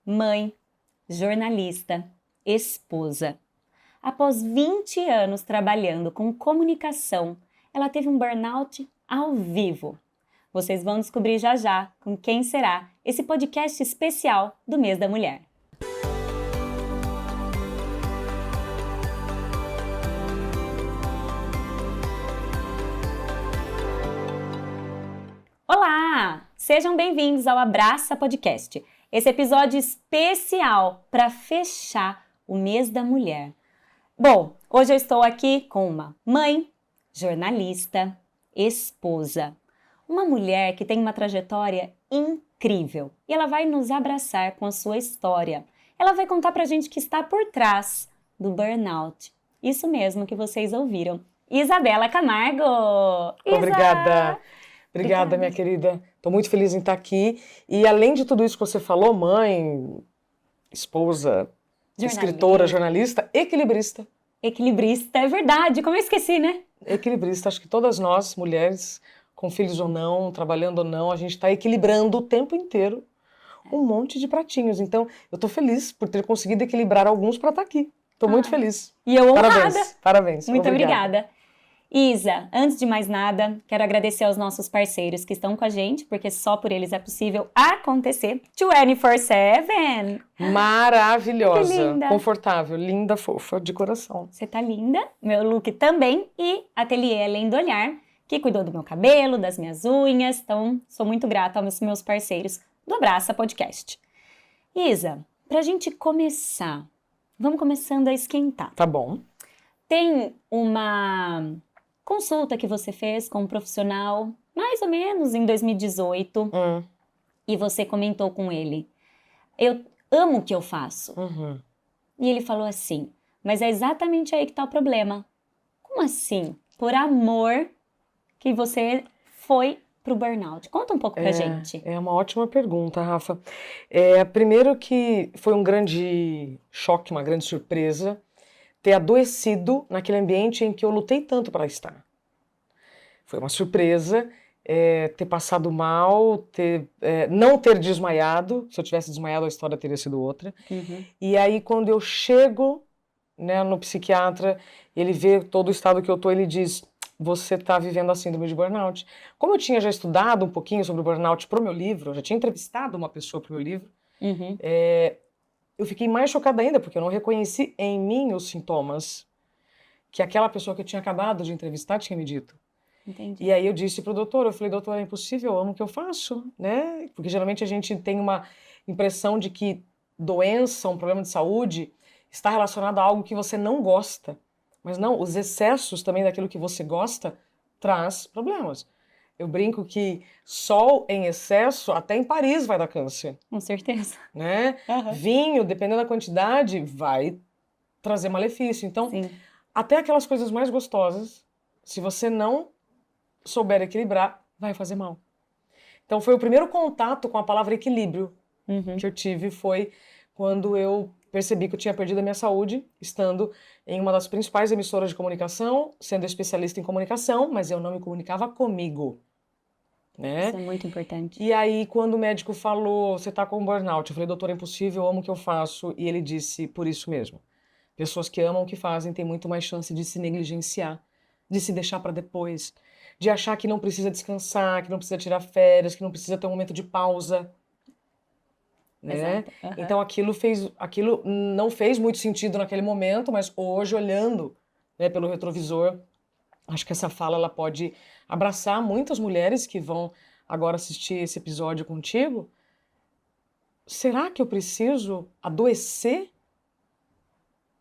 mãe, jornalista, esposa. Após 20 anos trabalhando com comunicação, ela teve um burnout ao vivo. Vocês vão descobrir já já com quem será esse podcast especial do Mês da Mulher. Olá! Sejam bem-vindos ao Abraça Podcast, esse episódio especial para fechar o Mês da Mulher. Bom, hoje eu estou aqui com uma mãe, jornalista, esposa, uma mulher que tem uma trajetória incrível e ela vai nos abraçar com a sua história. Ela vai contar pra gente que está por trás do burnout. Isso mesmo que vocês ouviram. Isabela Camargo! Obrigada! Obrigada, minha querida. Estou muito feliz em estar aqui. E além de tudo isso que você falou, mãe, esposa, escritora, jornalista, equilibrista. Equilibrista, é verdade. Como eu esqueci, né? Equilibrista. Acho que todas nós, mulheres, com filhos ou não, trabalhando ou não, a gente está equilibrando o tempo inteiro um monte de pratinhos. Então, eu estou feliz por ter conseguido equilibrar alguns para estar aqui. Estou muito feliz. E eu honrada. Parabéns. Parabéns. Muito obrigada. Isa, antes de mais nada, quero agradecer aos nossos parceiros que estão com a gente, porque só por eles é possível acontecer. 24/7! Maravilhosa, Que linda. Confortável, linda, fofa, de coração. Você tá linda, meu look também, e Ateliê Além do Olhar, que cuidou do meu cabelo, das minhas unhas, então sou muito grata aos meus parceiros do Abraça Podcast. Isa, pra gente começar, vamos começando a esquentar. Tá bom. Tem uma consulta que você fez com um profissional, mais ou menos em 2018, e você comentou com ele, eu amo o que eu faço. E ele falou assim, mas é exatamente aí que tá o problema. Como assim? Por amor que você foi pro burnout? Conta um pouco pra gente. É uma ótima pergunta, Rafa. Primeiro que foi um grande choque, uma grande surpresa, ter adoecido naquele ambiente em que eu lutei tanto para estar. Foi uma surpresa ter passado mal, não ter desmaiado. Se eu tivesse desmaiado, a história teria sido outra. E aí, quando eu chego, né, no psiquiatra, ele vê todo o estado que eu tô, ele diz, você está vivendo a síndrome de burnout. Como eu tinha já estudado um pouquinho sobre o burnout pro meu livro, eu já tinha entrevistado uma pessoa pro meu livro, eu fiquei mais chocada ainda, porque eu não reconheci em mim os sintomas que aquela pessoa que eu tinha acabado de entrevistar tinha me dito. Entendi. E aí eu disse pro doutor, eu falei, doutor, é impossível, eu amo o que eu faço, né? Porque geralmente a gente tem uma impressão de que doença, um problema de saúde, está relacionado a algo que você não gosta. Mas não, os excessos também daquilo que você gosta traz problemas. Eu brinco que sol em excesso, até em Paris vai dar câncer. Com certeza. Né? Vinho, dependendo da quantidade, vai trazer malefício. Então, até aquelas coisas mais gostosas, se você não souber equilibrar, vai fazer mal. Então, foi o primeiro contato com a palavra equilíbrio que eu tive, foi quando eu percebi que eu tinha perdido a minha saúde, estando em uma das principais emissoras de comunicação, sendo especialista em comunicação, mas eu não me comunicava comigo. Né? Isso é muito importante. E aí, quando o médico falou, você tá com burnout, eu falei, doutor, é impossível, eu amo o que eu faço. E ele disse, por isso mesmo. Pessoas que amam o que fazem têm muito mais chance de se negligenciar, de se deixar para depois, de achar que não precisa descansar, que não precisa tirar férias, que não precisa ter um momento de pausa. Né? Então aquilo não fez muito sentido naquele momento, mas hoje, olhando, né, pelo retrovisor, acho que essa fala ela pode abraçar muitas mulheres que vão agora assistir esse episódio contigo. Será que eu preciso adoecer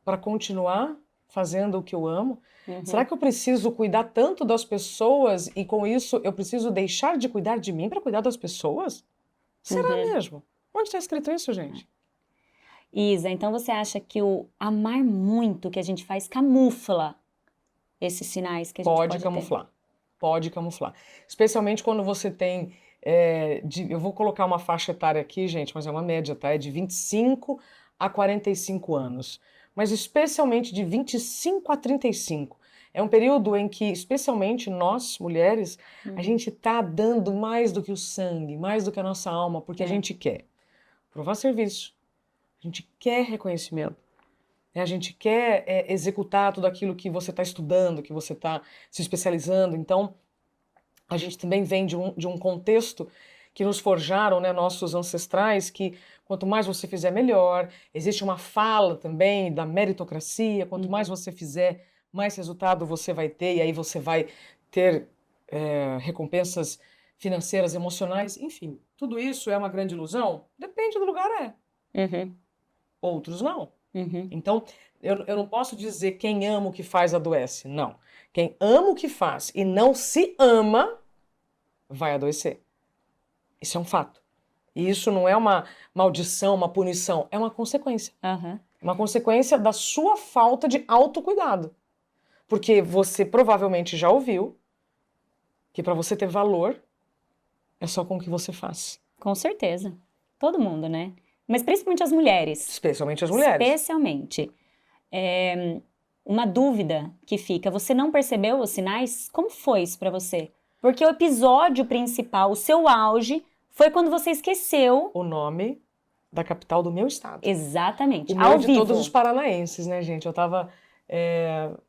para continuar fazendo o que eu amo? Será que eu preciso cuidar tanto das pessoas e com isso eu preciso deixar de cuidar de mim para cuidar das pessoas? Será mesmo? Onde está escrito isso, gente? Isa, então você acha que o amar muito que a gente faz camufla esses sinais que a gente pode camuflar. Pode camuflar. Especialmente quando você tem... eu vou colocar uma faixa etária aqui, gente, mas é uma média, tá? É de 25 a 45 anos. Mas especialmente de 25 a 35. É um período em que, especialmente nós, mulheres, a gente tá dando mais do que o sangue, mais do que a nossa alma, porque a gente quer provar serviço, A gente quer reconhecimento. A gente quer executar tudo aquilo que você está estudando, que você está se especializando. Então, a gente também vem de um contexto que nos forjaram, né, nossos ancestrais, que quanto mais você fizer, melhor. Existe uma fala também da meritocracia. Quanto mais você fizer, mais resultado você vai ter. E aí você vai ter recompensas financeiras, emocionais. Enfim, tudo isso é uma grande ilusão? Depende do lugar, Outros não. Então, eu não posso dizer quem ama o que faz adoece. Não. Quem ama o que faz e não se ama, vai adoecer. Isso é um fato. E isso não é uma maldição, uma punição. É uma consequência. Uma consequência da sua falta de autocuidado. Porque você provavelmente já ouviu que para você ter valor, é só com o que você faz. Com certeza. Todo mundo, né? Mas principalmente as mulheres. Especialmente as mulheres. Especialmente. Uma dúvida que fica, você não percebeu os sinais? Como foi isso pra você? Porque o episódio principal, o seu auge, foi quando você esqueceu o nome da capital do meu estado. Exatamente, o meu ao de vivo. Todos os paranaenses, né, gente? Eu tava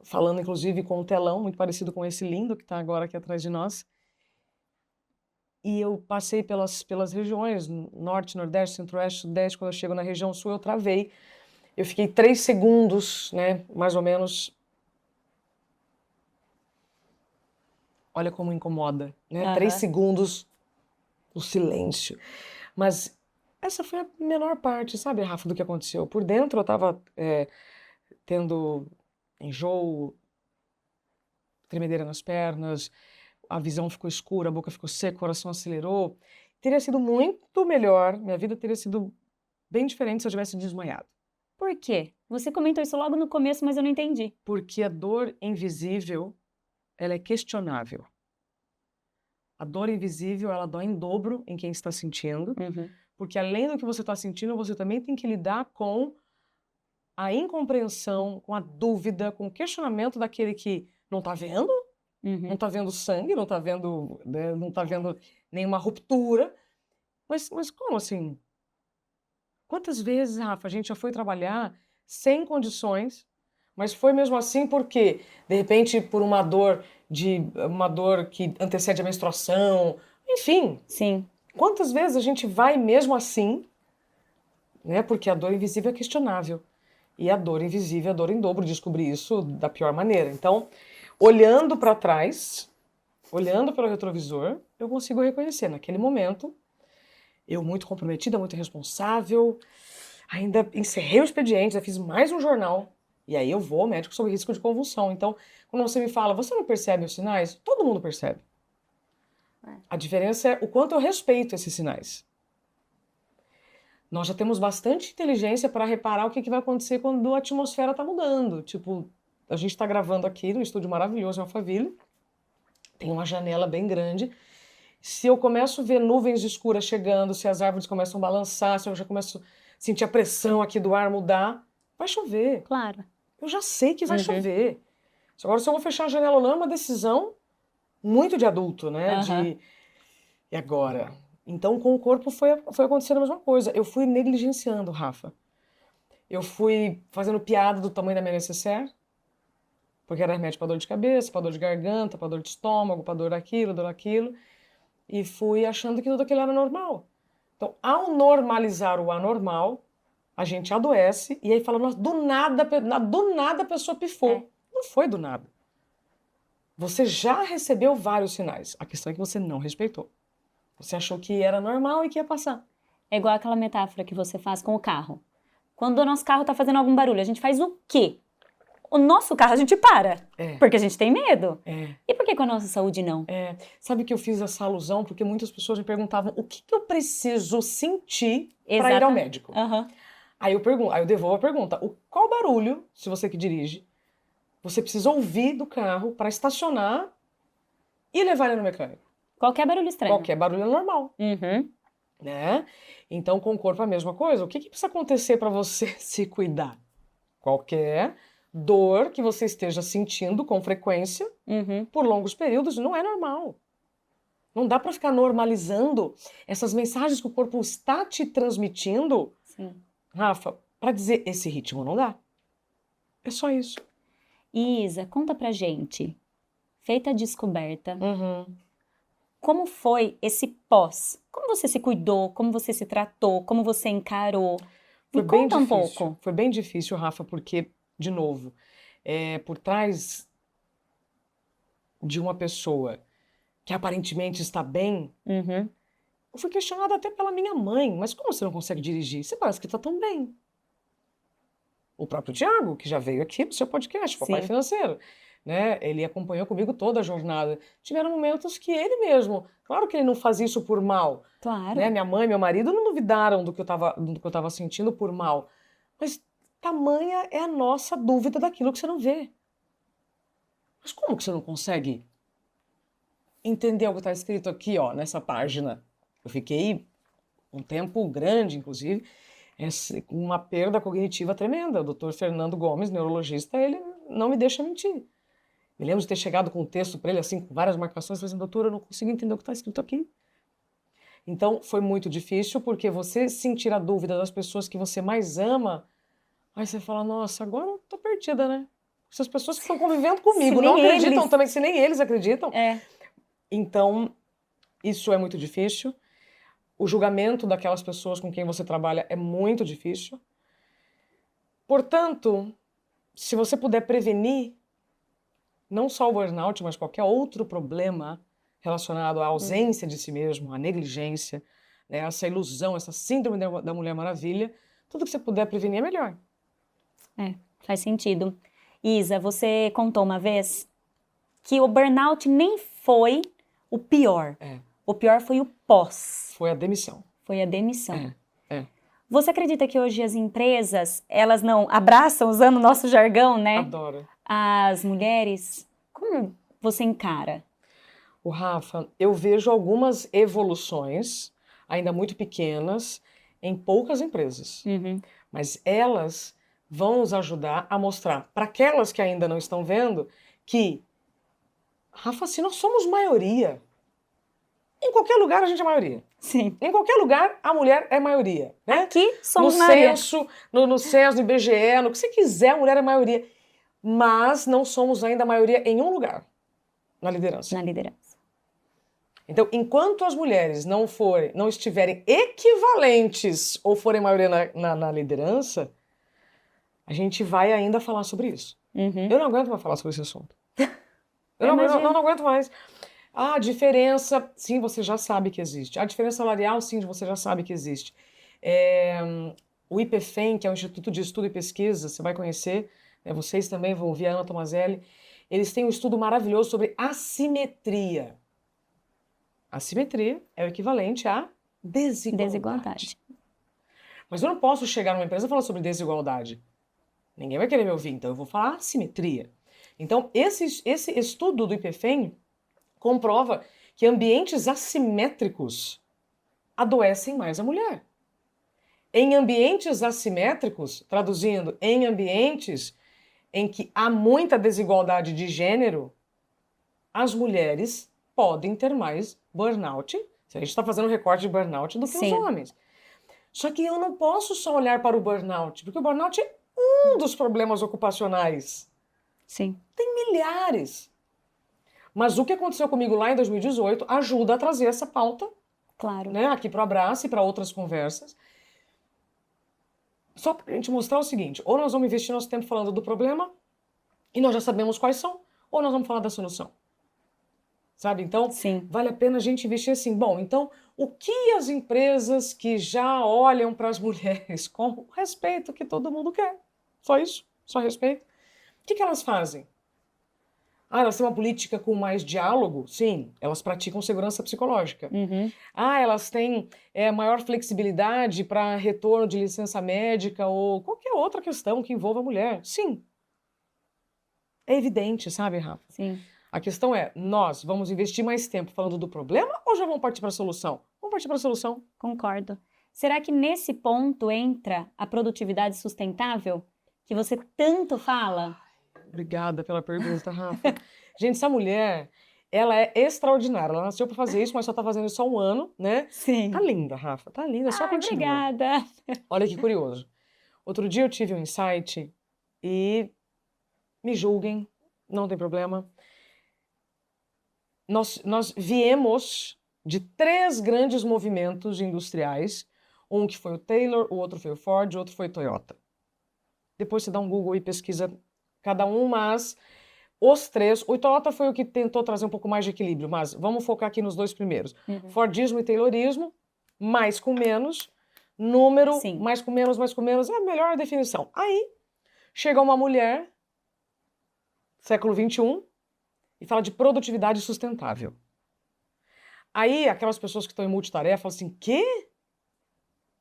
falando, inclusive, com um telão muito parecido com esse lindo que tá agora aqui atrás de nós. E eu passei pelas regiões, norte, nordeste, centro-oeste, sudeste. Quando eu chego na região sul, eu travei. Eu fiquei 3 segundos, né, mais ou menos. Olha como incomoda, né? 3 segundos, o silêncio. Mas essa foi a menor parte, sabe, Rafa, do que aconteceu. Por dentro eu tava tendo enjoo, tremedeira nas pernas, a visão ficou escura, a boca ficou seca, o coração acelerou. Teria sido muito melhor, minha vida teria sido bem diferente se eu tivesse desmaiado. Por quê? Você comentou isso logo no começo, mas eu não entendi. Porque a dor invisível, ela é questionável. A dor invisível, ela dói em dobro em quem está sentindo, porque além do que você está sentindo, você também tem que lidar com a incompreensão, com a dúvida, com o questionamento daquele que não está vendo, não está vendo sangue, não está vendo, né, não tá vendo nenhuma ruptura. Mas como assim? Quantas vezes, Rafa, a gente já foi trabalhar sem condições, mas foi mesmo assim porque, de repente, por uma dor que antecede a menstruação, enfim. Sim. Quantas vezes a gente vai mesmo assim, né? Porque a dor invisível é questionável. E a dor invisível, a dor em dobro, descobri isso da pior maneira. Então, olhando para trás, olhando pelo retrovisor, eu consigo reconhecer. Naquele momento, eu muito comprometida, muito responsável, ainda encerrei o expediente, já fiz mais um jornal. E aí eu vou ao médico sobre risco de convulsão. Então, quando você me fala, você não percebe os sinais? Todo mundo percebe. A diferença é o quanto eu respeito esses sinais. Nós já temos bastante inteligência para reparar o que vai acontecer quando a atmosfera está mudando. Tipo, a gente está gravando aqui num estúdio maravilhoso em Alphaville. Tem uma janela bem grande. Se eu começo a ver nuvens escuras chegando, se as árvores começam a balançar, se eu já começo a sentir a pressão aqui do ar mudar, vai chover. Claro. Eu já sei que vai chover. Agora, se eu vou fechar a janela ou não, é uma decisão muito de adulto, né? E agora? Então, com o corpo foi acontecendo a mesma coisa. Eu fui negligenciando, Rafa. Eu fui fazendo piada do tamanho da minha necessaire, porque era remédio para dor de cabeça, para dor de garganta, para dor de estômago, para dor daquilo. E fui achando que tudo aquilo era normal. Então, ao normalizar o anormal, a gente adoece e aí fala, nossa, do nada a pessoa pifou. Não foi do nada. Você já recebeu vários sinais. A questão é que você não respeitou. Você achou que era normal e que ia passar. É igual aquela metáfora que você faz com o carro. Quando o nosso carro está fazendo algum barulho, a gente faz o quê? O nosso carro a gente para, porque a gente tem medo. E por que com a nossa saúde não? Sabe que eu fiz essa alusão porque muitas pessoas me perguntavam o que eu preciso sentir para ir ao médico. Aí eu devolvo a pergunta. Qual barulho, se você que dirige, você precisa ouvir do carro para estacionar e levar ele no mecânico? Qualquer barulho estranho. Qualquer barulho é normal. Né? Então, com o corpo a mesma coisa. O que precisa acontecer para você se cuidar? Qualquer dor que você esteja sentindo com frequência, por longos períodos, não é normal. Não dá para ficar normalizando essas mensagens que o corpo está te transmitindo Rafa, para dizer esse ritmo não dá. É só isso. Isa, conta pra gente, feita a descoberta, Uhum. como foi esse pós? Como você se cuidou? Como você se tratou? Como você encarou? Foi Me bem conta um difícil. pouco. Foi bem difícil, Rafa, porque, de novo, por trás de uma pessoa que aparentemente está bem, Uhum, eu fui questionada até pela minha mãe. Mas como você não consegue dirigir? Você parece que está tão bem. O próprio Tiago, que já veio aqui pro seu podcast, Papai sim, Financeiro, né? Ele acompanhou comigo toda a jornada. Tiveram momentos que ele mesmo, claro que ele não fazia isso por mal, né? claro. Minha mãe, meu marido não duvidaram do que eu tava sentindo por mal. Mas tamanha é a nossa dúvida daquilo que você não vê. Mas como que você não consegue entender o que está escrito aqui, ó, nessa página? Eu fiquei um tempo grande, inclusive, com uma perda cognitiva tremenda. O doutor Fernando Gomes, neurologista, ele não me deixa mentir. Me lembro de ter chegado com um texto para ele, assim, com várias marcações, falei assim, doutor, eu não consigo entender o que está escrito aqui. Então, foi muito difícil, porque você sentir a dúvida das pessoas que você mais ama, aí você fala, nossa, agora eu tô perdida, né? Essas pessoas que estão convivendo Se comigo não nem acreditam eles. também, se nem eles acreditam. É, Então, isso é muito difícil. O julgamento daquelas pessoas com quem você trabalha é muito difícil. Portanto, se você puder prevenir não só o burnout, mas qualquer outro problema relacionado à ausência de si mesmo, à negligência, né, essa ilusão, essa síndrome da Mulher Maravilha, tudo que você puder prevenir é melhor. faz sentido. Isa, você contou uma vez que o burnout nem foi o pior. É, O pior foi o pós, foi a demissão. foi a demissão. É. Você acredita que hoje as empresas, elas não abraçam, usando o nosso jargão, né? Adoro. As mulheres? Como você encara? O Rafa, eu vejo algumas evoluções, ainda muito pequenas, em poucas empresas. Uhum. Mas elas vão nos ajudar a mostrar para aquelas que ainda não estão vendo que, Rafa, se nós somos maioria, em qualquer lugar a gente é maioria. Sim. Em qualquer lugar a mulher é maioria, né? Aqui No somos maioria. censo, no censo, no IBGE, no que você quiser, a mulher é maioria. Mas não somos ainda a maioria em um lugar, na liderança. Na liderança. Então, enquanto as mulheres não estiverem equivalentes ou forem maioria na liderança, a gente vai ainda falar sobre isso. Uhum. Eu não aguento mais falar sobre esse assunto. Eu Imagino. não aguento mais. A diferença, sim, você já sabe que existe. A diferença salarial, sim, você já sabe que existe. O IPFEM, que é o Instituto de Estudo e Pesquisa, você vai conhecer, né, vocês também vão ouvir a Ana Tomazelli, eles têm um estudo maravilhoso sobre assimetria. Assimetria é o equivalente a desigualdade. Mas eu não posso chegar numa empresa e falar sobre desigualdade. Ninguém vai querer me ouvir, então eu vou falar assimetria. Então, esse estudo do IPFEM comprova que ambientes assimétricos adoecem mais a mulher. Em ambientes assimétricos, traduzindo, em ambientes em que há muita desigualdade de gênero, as mulheres podem ter mais burnout. A gente está fazendo um recorte de burnout do que os homens. Só que eu não posso só olhar para o burnout, porque o burnout é um dos problemas ocupacionais. Sim. Tem milhares. Mas o que aconteceu comigo lá em 2018 ajuda a trazer essa pauta, claro, né, aqui para o Abraço e para outras conversas. Só para a gente mostrar o seguinte, ou nós vamos investir nosso tempo falando do problema, e nós já sabemos quais são, ou nós vamos falar da solução. Sabe? Então, sim, vale a pena a gente investir assim. Bom, então, o que as empresas que já olham para as mulheres com o respeito que todo mundo quer? Só isso? Só respeito? O que elas fazem? Elas têm uma política com mais diálogo? Sim, elas praticam segurança psicológica. Uhum. Elas têm maior flexibilidade para retorno de licença médica ou qualquer outra questão que envolva a mulher? Sim. É evidente, sabe, Rafa? Sim. A questão é, nós vamos investir mais tempo falando do problema ou já vamos partir para a solução? Vamos partir para a solução. Concordo. Será que nesse ponto entra a produtividade sustentável que você tanto fala? Obrigada pela pergunta, Rafa. Gente, essa mulher, ela é extraordinária. Ela nasceu para fazer isso, mas só está fazendo isso há um ano, né? Sim. Tá linda, Rafa. Tá linda, só continua. Obrigada. Olha que curioso. Outro dia eu tive um insight e me julguem, não tem problema. Nós viemos de 3 grandes movimentos industriais, um que foi o Taylor, o outro foi o Ford, o outro foi o Toyota. Depois você dá um Google e pesquisa cada um, mas os 3, o Toyota foi o que tentou trazer um pouco mais de equilíbrio, mas vamos focar aqui nos 2 primeiros. Fordismo e Taylorismo, mais com menos, número, Sim. mais com menos, é a melhor definição. Aí, chega uma mulher, século XXI, e fala de produtividade sustentável. Aí, aquelas pessoas que estão em multitarefa falam assim, quê?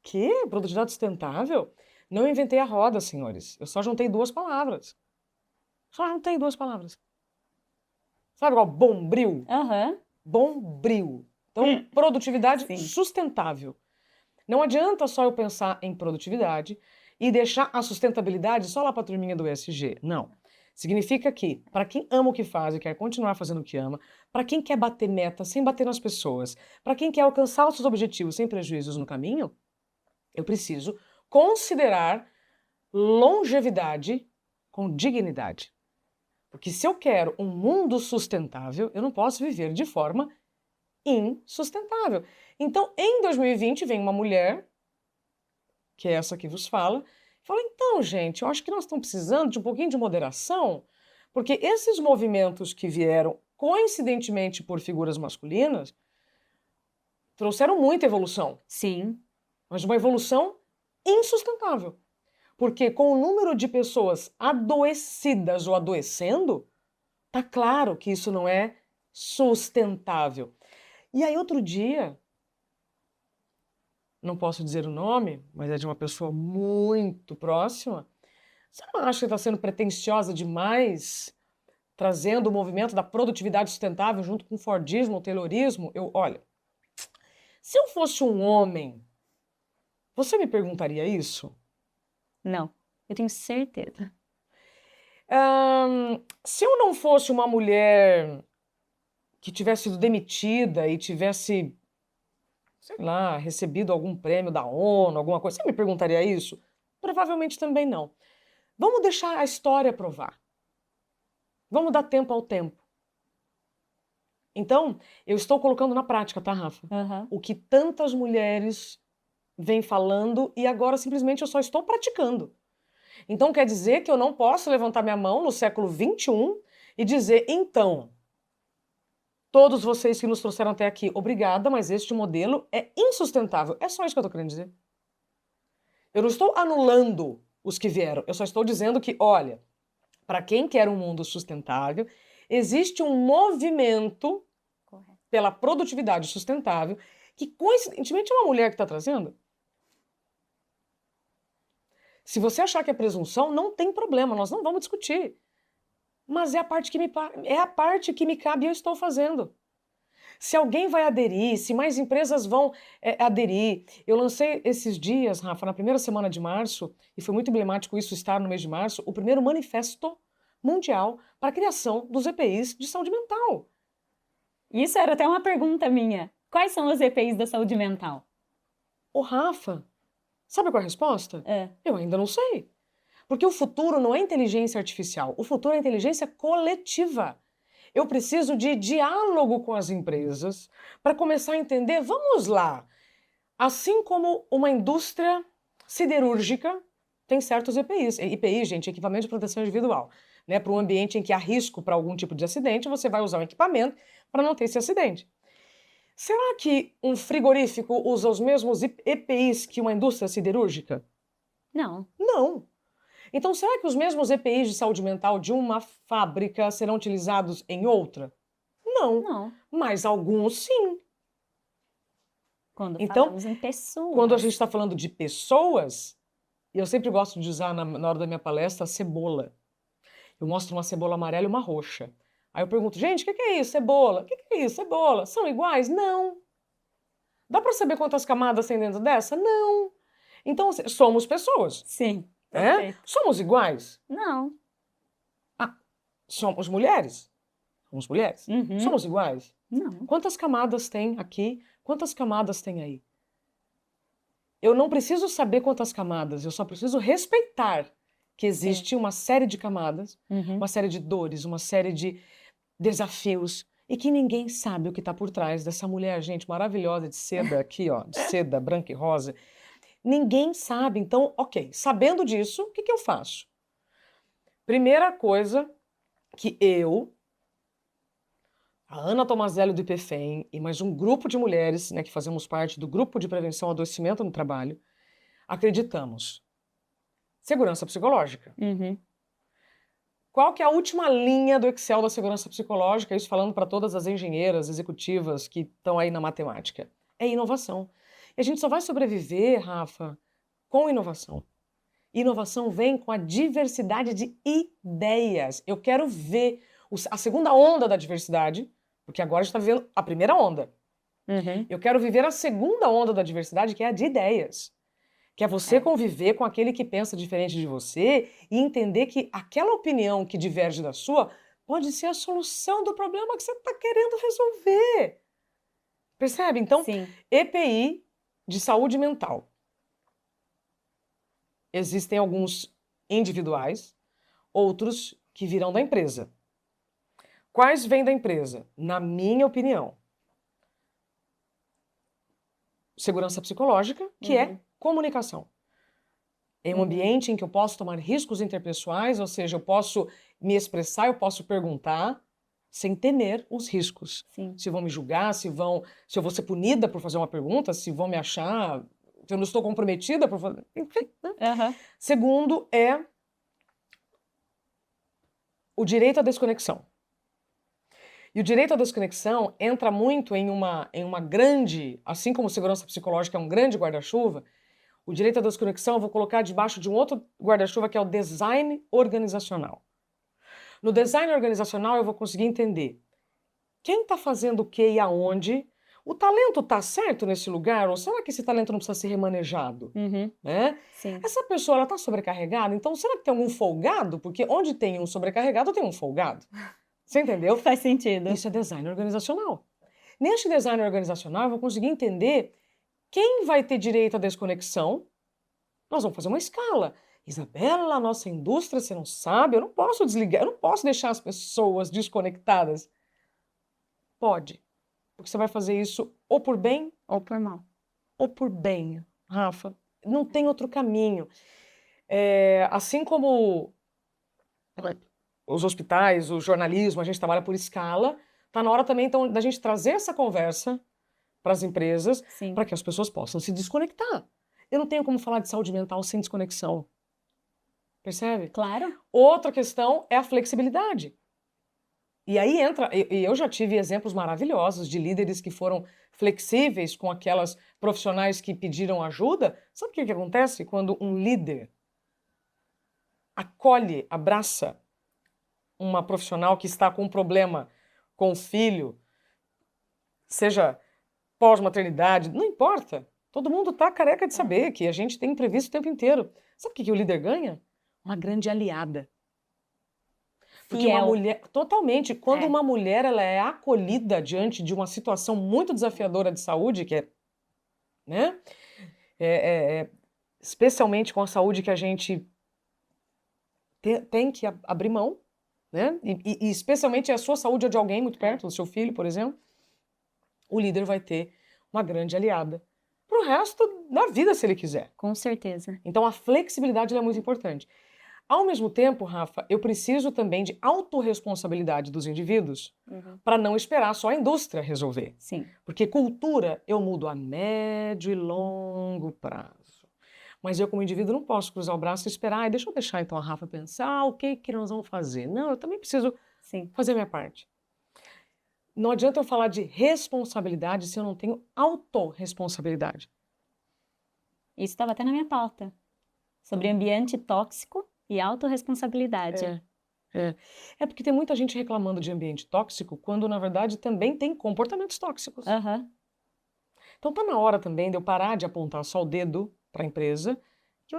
Quê? Produtividade sustentável? Não inventei a roda, senhores. Eu só juntei 2 palavras. Só juntei 2 palavras. Sabe igual bombril? Aham. Bombril. Então, produtividade Sim. sustentável. Não adianta só eu pensar em produtividade e deixar a sustentabilidade só lá para a turminha do ESG. Não. Significa que, para quem ama o que faz e quer continuar fazendo o que ama, para quem quer bater meta sem bater nas pessoas, para quem quer alcançar os seus objetivos sem prejuízos no caminho, eu preciso considerar longevidade com dignidade. Porque se eu quero um mundo sustentável, eu não posso viver de forma insustentável. Então, em 2020, vem uma mulher, que é essa que vos fala, e fala, então, gente, eu acho que nós estamos precisando de um pouquinho de moderação, porque esses movimentos que vieram, coincidentemente por figuras masculinas, trouxeram muita evolução. Sim. Mas uma evolução insustentável. Porque com o número de pessoas adoecidas ou adoecendo, tá claro que isso não é sustentável. E aí outro dia, não posso dizer o nome, mas é de uma pessoa muito próxima, você não acha que está sendo pretensiosa demais, trazendo o movimento da produtividade sustentável junto com o Fordismo, o Taylorismo? Olha, se eu fosse um homem, você me perguntaria isso? Não, eu tenho certeza. Se eu não fosse uma mulher que tivesse sido demitida e tivesse, sei lá, recebido algum prêmio da ONU, alguma coisa, você me perguntaria isso? Provavelmente também não. Vamos deixar a história provar. Vamos dar tempo ao tempo. Então, eu estou colocando na prática, tá, Rafa? O que tantas mulheres vêm falando e agora simplesmente eu só estou praticando. Então quer dizer que eu não posso levantar minha mão no século XXI e dizer, então, todos vocês que nos trouxeram até aqui, obrigada, mas este modelo é insustentável. É só isso que eu estou querendo dizer. Eu não estou anulando os que vieram, eu só estou dizendo que, olha, para quem quer um mundo sustentável, existe um movimento pela produtividade sustentável que, coincidentemente, é uma mulher que está trazendo. Se você achar que é presunção, não tem problema, nós não vamos discutir. Mas é a parte que me cabe e eu estou fazendo. Se alguém vai aderir, se mais empresas vão aderir. Eu lancei esses dias, Rafa, na primeira semana de março, e foi muito emblemático isso estar no mês de março, o primeiro manifesto mundial para a criação dos EPIs de saúde mental. Isso era até uma pergunta minha. Quais são os EPIs da saúde mental? Ô, Rafa, sabe qual é a resposta? Eu ainda não sei. Porque o futuro não é inteligência artificial, o futuro é inteligência coletiva. Eu preciso de diálogo com as empresas para começar a entender, vamos lá, assim como uma indústria siderúrgica tem certos EPIs. EPI, gente, equipamento de proteção individual. Né? Para um ambiente em que há risco para algum tipo de acidente, você vai usar um equipamento para não ter esse acidente. Será que um frigorífico usa os mesmos EPIs que uma indústria siderúrgica? Não. Não. Então, será que os mesmos EPIs de saúde mental de uma fábrica serão utilizados em outra? Não. Não. Mas alguns sim. Quando falamos em pessoas. Quando a gente está falando de pessoas, eu sempre gosto de usar na hora da minha palestra a cebola. Eu mostro uma cebola amarela e uma roxa. Aí eu pergunto, gente, o que é isso? Cebola. O que é isso? Cebola. São iguais? Não. Dá para saber quantas camadas tem dentro dessa? Não. Então, somos pessoas. Sim. Somos iguais? Não. Somos mulheres? Somos mulheres? Somos iguais? Não. Quantas camadas tem aqui? Quantas camadas tem aí? eu não preciso saber quantas camadas, eu só preciso respeitar que existe uma série de camadas, uma série de dores, uma série de desafios, e que ninguém sabe o que está por trás dessa mulher, gente, maravilhosa, de seda aqui, ó, de seda branca e rosa. Ninguém sabe. Então, ok, sabendo disso, o que eu faço? Primeira coisa que a Ana Tomazelli do IPFEM e mais um grupo de mulheres, né, que fazemos parte do Grupo de Prevenção ao Adoecimento no Trabalho, acreditamos. Segurança psicológica. Qual que é a última linha do Excel da segurança psicológica? Isso falando para todas as engenheiras executivas que estão aí na matemática. É inovação. E a gente só vai sobreviver, Rafa, com inovação. Inovação vem com a diversidade de ideias. Eu quero ver a segunda onda da diversidade, porque agora a gente está vivendo a primeira onda. Eu quero viver a segunda onda da diversidade, que é a de ideias. Que é você conviver com aquele que pensa diferente de você e entender que aquela opinião que diverge da sua pode ser a solução do problema que você está querendo resolver. Percebe? Então, Sim. EPI de saúde mental. Existem alguns individuais, outros que virão da empresa. Quais vêm da empresa? Na minha opinião, segurança psicológica, que é comunicação. Em um ambiente em que eu posso tomar riscos interpessoais, ou seja, eu posso me expressar, eu posso perguntar, sem temer os riscos. Sim. Se vão me julgar, se eu vou ser punida por fazer uma pergunta, se vão me achar, se eu não estou comprometida por fazer... Enfim, né? Segundo é o direito à desconexão. E o direito à desconexão entra muito em uma grande, assim como segurança psicológica é um grande guarda-chuva, o direito à desconexão eu vou colocar debaixo de um outro guarda-chuva que é o design organizacional. No design organizacional eu vou conseguir entender quem está fazendo o que e aonde, o talento está certo nesse lugar, ou será que esse talento não precisa ser remanejado? Né? Sim. Essa pessoa está sobrecarregada, então será que tem algum folgado? Porque onde tem um sobrecarregado, tem um folgado. Você entendeu? Faz sentido. Isso é design organizacional. Neste design organizacional, eu vou conseguir entender quem vai ter direito à desconexão. Nós vamos fazer uma escala. Isabela, nossa indústria, você não sabe, eu não posso desligar, eu não posso deixar as pessoas desconectadas. Pode. Porque você vai fazer isso ou por bem ou por mal. Ou por bem, Rafa. Não tem outro caminho. Assim como os hospitais, o jornalismo, a gente trabalha por escala, está na hora também então, da gente trazer essa conversa para as empresas, para que as pessoas possam se desconectar. Eu não tenho como falar de saúde mental sem desconexão. Percebe? Claro. Outra questão é a flexibilidade. E aí entra, e eu já tive exemplos maravilhosos de líderes que foram flexíveis com aquelas profissionais que pediram ajuda. Sabe o que acontece quando um líder acolhe, abraça uma profissional que está com um problema com o filho, seja pós-maternidade, não importa. Todo mundo está careca de saber que a gente tem imprevisto o tempo inteiro. Sabe o que o líder ganha? Uma grande aliada. Porque uma mulher, totalmente, quando uma mulher ela é acolhida diante de uma situação muito desafiadora de saúde, que né, especialmente com a saúde que a gente tem que abrir mão, né, e especialmente a sua saúde ou de alguém muito perto, do seu filho, por exemplo, o líder vai ter uma grande aliada para o resto da vida, se ele quiser. Com certeza. Então, a flexibilidade é muito importante. Ao mesmo tempo, Rafa, eu preciso também de autorresponsabilidade dos indivíduos para não esperar só a indústria resolver. Sim. Porque cultura eu mudo a médio e longo prazo. Mas eu, como indivíduo, não posso cruzar o braço e esperar. Deixa eu deixar então a Rafa pensar o que nós vamos fazer. Não, eu também preciso fazer a minha parte. Não adianta eu falar de responsabilidade se eu não tenho autorresponsabilidade. Isso estava até na minha pauta. Sobre ambiente tóxico e autorresponsabilidade. É porque tem muita gente reclamando de ambiente tóxico, quando na verdade também tem comportamentos tóxicos. Então tá na hora também de eu parar de apontar só o dedo para a empresa.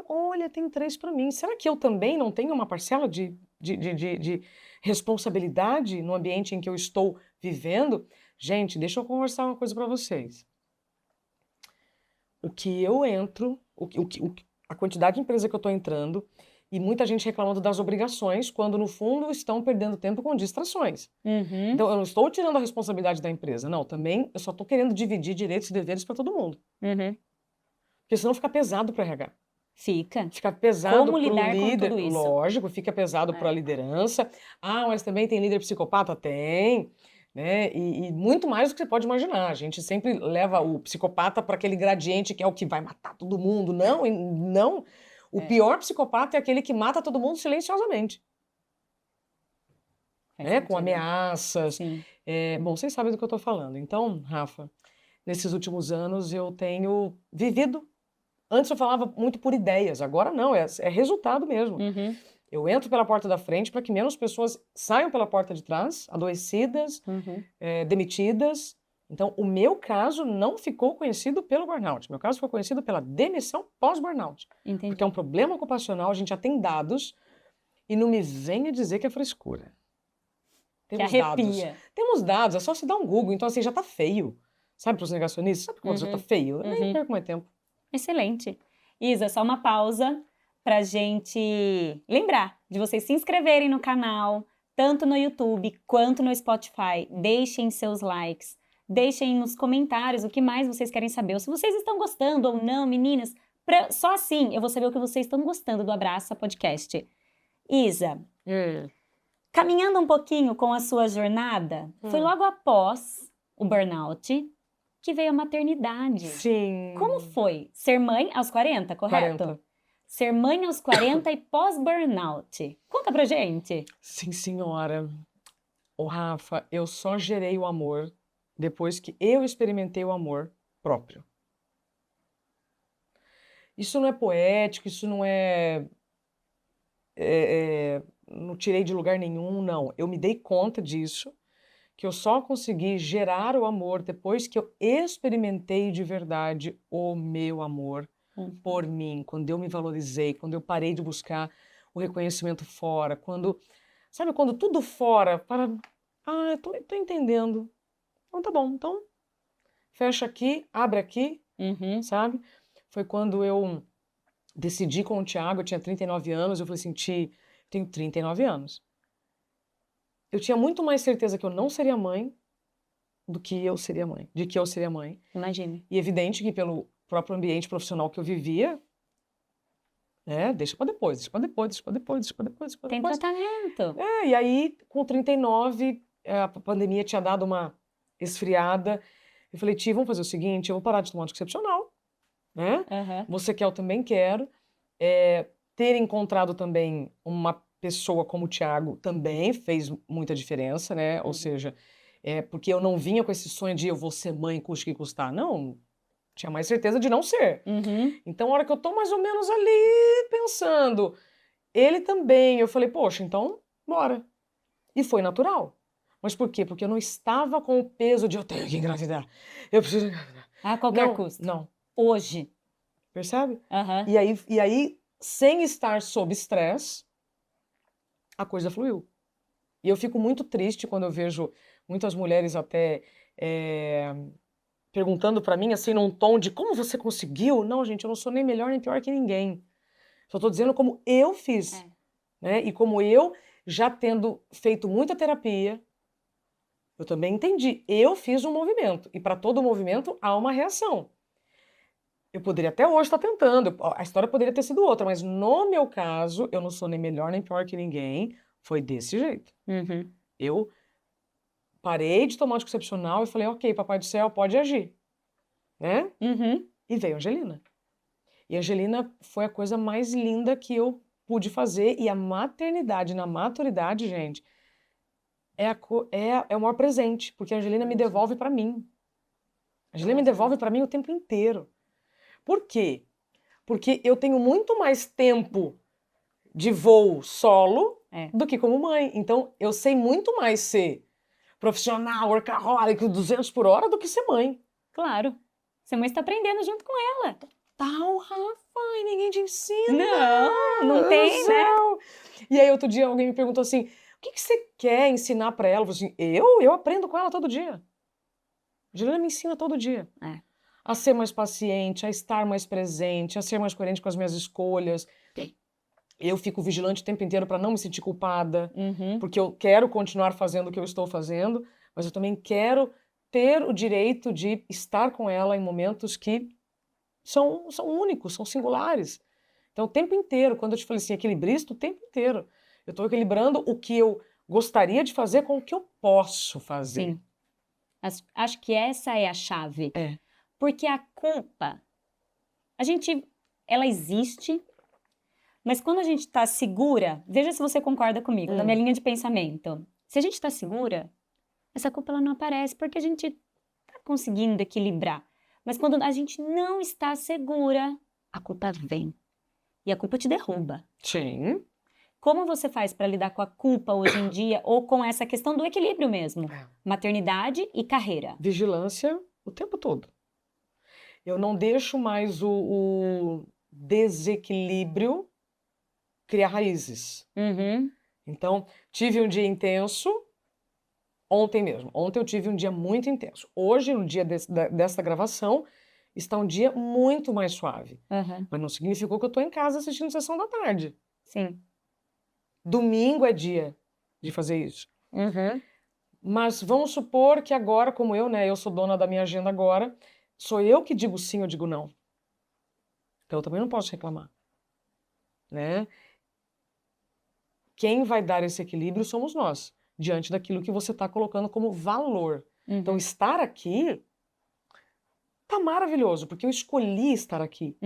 Olha, tem 3 para mim. Será que eu também não tenho uma parcela de responsabilidade no ambiente em que eu estou vivendo? Gente, deixa eu conversar uma coisa para vocês. o que eu entro, a quantidade de empresa que eu estou entrando, e muita gente reclamando das obrigações, quando no fundo estão perdendo tempo com distrações. Uhum. Então eu não estou tirando a responsabilidade da empresa, não, também eu só estou querendo dividir direitos e deveres para todo mundo. Uhum. Porque senão fica pesado para RH. Fica. Fica pesado Como para o lidar com líder, tudo isso? lógico, fica pesado para a liderança. Ah, mas também tem líder psicopata? Tem, né? E muito mais do que você pode imaginar. A gente sempre leva o psicopata para aquele gradiente que é o que vai matar todo mundo. Não, não. O pior psicopata é aquele que mata todo mundo silenciosamente. Com ameaças. Sim. Bom, vocês sabem do que eu estou falando. Então, Rafa, nesses últimos anos eu tenho vivido. Antes eu falava muito por ideias, agora não, é resultado mesmo. Uhum. Eu entro pela porta da frente para que menos pessoas saiam pela porta de trás, adoecidas, Uhum. demitidas. Então, o meu caso não ficou conhecido pelo burnout. Meu caso ficou conhecido pela demissão pós-burnout. Entendi. Porque é um problema ocupacional, a gente já tem dados, e não me venha dizer que é frescura. Temos que arrepia. dados. Temos dados, é só se dar um Google. Então, assim, já tá feio. Sabe, para os negacionistas? Sabe quando já tá feio? Eu nem perco mais tempo. Excelente. Isa, só uma pausa pra gente lembrar de vocês se inscreverem no canal, tanto no YouTube quanto no Spotify. Deixem seus likes, deixem nos comentários o que mais vocês querem saber. Ou se vocês estão gostando ou não, meninas. Só assim eu vou saber o que vocês estão gostando do Abraça Podcast. Isa, caminhando um pouquinho com a sua jornada, foi logo após o burnout que veio a maternidade. Sim. Como foi ser mãe aos 40, correto? 40. Ser mãe aos 40 e pós-burnout. Conta pra gente. Sim, senhora. Ô, Rafa, eu só gerei o amor depois que eu experimentei o amor próprio. Isso não é poético, isso não não tirei de lugar nenhum, não. Eu me dei conta disso, que eu só consegui gerar o amor depois que eu experimentei de verdade o meu amor por mim, quando eu me valorizei, quando eu parei de buscar o reconhecimento fora, sabe, quando tudo fora, eu tô entendendo. Então tá bom, então fecha aqui, abre aqui, sabe? Foi quando eu decidi com o Thiago, eu tinha 39 anos, eu falei assim, tenho 39 anos. Eu tinha muito mais certeza que eu não seria mãe do que eu seria mãe, de que eu seria mãe. Imagine. E evidente que pelo próprio ambiente profissional que eu vivia, deixa pra depois. Tem tratamento. E aí, com 39, a pandemia tinha dado uma esfriada. Eu falei, Ti, vamos fazer o seguinte, eu vou parar de tomar anticoncepcional, né? Você quer, eu também quero. Ter encontrado também uma pessoa como o Thiago também fez muita diferença, né? Ou seja, porque eu não vinha com esse sonho de eu vou ser mãe, custe que custar. Não, tinha mais certeza de não ser. Então, a hora que eu tô mais ou menos ali pensando, ele também, eu falei, poxa, então, bora. E foi natural. Mas por quê? Porque eu não estava com o peso de eu tenho que engravidar. Eu preciso engravidar. A qualquer custo. Não. Hoje. Percebe? E aí, sem estar sob estresse, a coisa fluiu. E eu fico muito triste quando eu vejo muitas mulheres até perguntando pra mim, assim, num tom de como você conseguiu? Não, gente, eu não sou nem melhor nem pior que ninguém. Só tô dizendo como eu fiz. Né? E como eu, já tendo feito muita terapia, eu também entendi. Eu fiz um movimento. E para todo movimento há uma reação. Eu poderia até hoje estar tentando, a história poderia ter sido outra, mas no meu caso, eu não sou nem melhor nem pior que ninguém, foi desse jeito. Eu parei de tomar anticoncepcional e falei, ok, papai do céu, pode agir. Né? E veio a Angelina. E a Angelina foi a coisa mais linda que eu pude fazer, e a maternidade na maturidade, gente, é o maior presente, porque a Angelina me devolve para mim. A Angelina me devolve para mim o tempo inteiro. Por quê? Porque eu tenho muito mais tempo de voo solo do que como mãe. Então, eu sei muito mais ser profissional, workaholic, 200 por hora do que ser mãe. Claro. Ser mãe está aprendendo junto com ela. Tal, Rafa, e ninguém te ensina. Não tem, né? E aí, outro dia, alguém me perguntou assim, o que você quer ensinar para ela? Eu falei assim, eu aprendo com ela todo dia. A Juliana me ensina todo dia. a ser mais paciente, a estar mais presente, a ser mais coerente com as minhas escolhas. Eu fico vigilante o tempo inteiro para não me sentir culpada, porque eu quero continuar fazendo o que eu estou fazendo, mas eu também quero ter o direito de estar com ela em momentos que são únicos, são singulares. Então, o tempo inteiro, quando eu te falei assim, equilibrista, o tempo inteiro. Eu estou equilibrando o que eu gostaria de fazer com o que eu posso fazer. Sim. Acho que essa é a chave. É. Porque a culpa, ela existe, mas quando a gente está segura, veja se você concorda comigo, na minha linha de pensamento. Se a gente está segura, essa culpa ela não aparece porque a gente está conseguindo equilibrar. Mas quando a gente não está segura, a culpa vem. E a culpa te derruba. Sim. Como você faz para lidar com a culpa hoje em dia ou com essa questão do equilíbrio mesmo? Maternidade e carreira. Vigilância o tempo todo. Eu não deixo mais o desequilíbrio criar raízes. Então, tive um dia intenso ontem mesmo. Ontem eu tive um dia muito intenso. Hoje, no dia desta gravação, está um dia muito mais suave. Mas não significou que eu estou em casa assistindo Sessão da Tarde. Sim. Domingo é dia de fazer isso. Mas vamos supor que agora, como eu sou dona da minha agenda agora, sou eu que digo sim ou digo não. Então eu também não posso reclamar, né? Quem vai dar esse equilíbrio somos nós, diante daquilo que você está colocando como valor. Então estar aqui tá maravilhoso, porque eu escolhi estar aqui.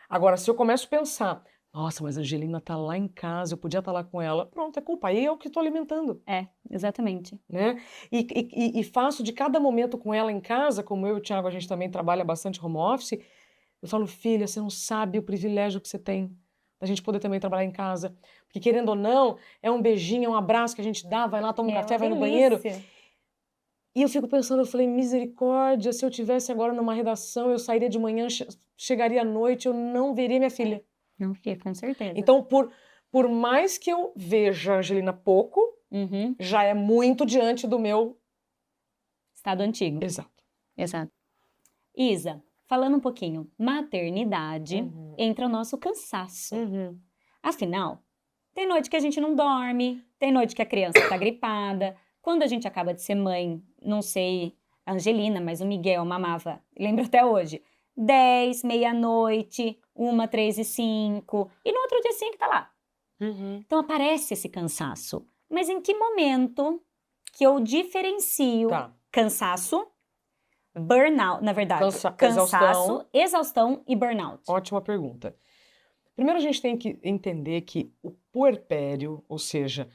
Agora, se eu começo a pensar, nossa, mas a Angelina tá lá em casa, eu podia estar lá com ela, pronto, é culpa, aí eu que estou alimentando. É, exatamente. Né? E faço de cada momento com ela em casa, como eu e o Thiago, a gente também trabalha bastante home office, eu falo, filha, você não sabe o privilégio que você tem da gente poder também trabalhar em casa. Porque, querendo ou não, é um beijinho, é um abraço que a gente dá, vai lá, toma um café, vai no banheiro. E eu fico pensando, eu falei, misericórdia, se eu tivesse agora numa redação, eu sairia de manhã, chegaria à noite, eu não veria minha filha. Não veria, com certeza. Então, por mais que eu veja a Angelina pouco, já é muito diante do meu estado antigo. Exato. Isa, falando um pouquinho, maternidade, entra o nosso cansaço. Afinal, tem noite que a gente não dorme, tem noite que a criança tá gripada. Quando a gente acaba de ser mãe, não sei a Angelina, mas o Miguel mamava, lembro até hoje, 10, meia-noite, 1, 3 e 5, e no outro dia 5 tá lá. Então aparece esse cansaço. Mas em que momento que eu diferencio cansaço, burnout, na verdade, cansaço, exaustão e burnout? Ótima pergunta. Primeiro a gente tem que entender que o puerpério, ou seja,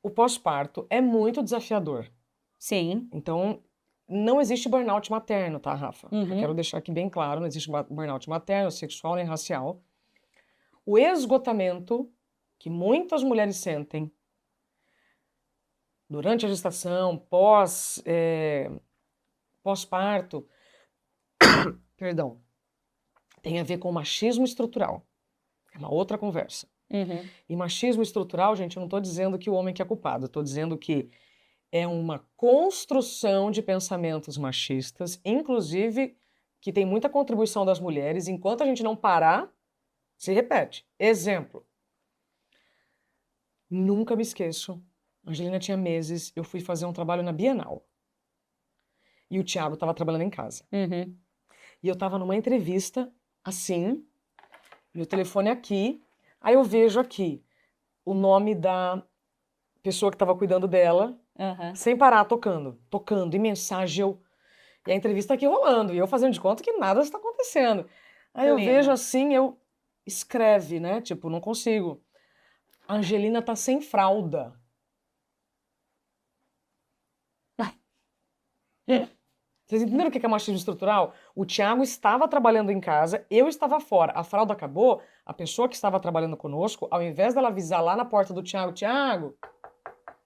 o pós-parto é muito desafiador. Sim. Então, não existe burnout materno, tá, Rafa? Eu quero deixar aqui bem claro, não existe burnout materno, sexual nem racial. O esgotamento que muitas mulheres sentem durante a gestação, pós-parto, perdão, tem a ver com machismo estrutural. É uma outra conversa. E machismo estrutural, gente, eu não estou dizendo que o homem que é culpado, estou dizendo que é uma construção de pensamentos machistas, inclusive que tem muita contribuição das mulheres. Enquanto a gente não parar, se repete. Exemplo. Nunca me esqueço. A Angelina tinha meses, eu fui fazer um trabalho na Bienal. E o Thiago estava trabalhando em casa. E eu estava numa entrevista, assim, meu telefone aqui, aí eu vejo aqui o nome da pessoa que estava cuidando dela, sem parar, tocando, e mensagem, e a entrevista aqui rolando, e eu fazendo de conta que nada está acontecendo. Aí eu vejo assim, escreve, né, tipo, não consigo. A Angelina tá sem fralda. Vocês entenderam o que é machismo estrutural? O Thiago estava trabalhando em casa, eu estava fora. A fralda acabou, a pessoa que estava trabalhando conosco, ao invés dela avisar lá na porta do Thiago, Thiago,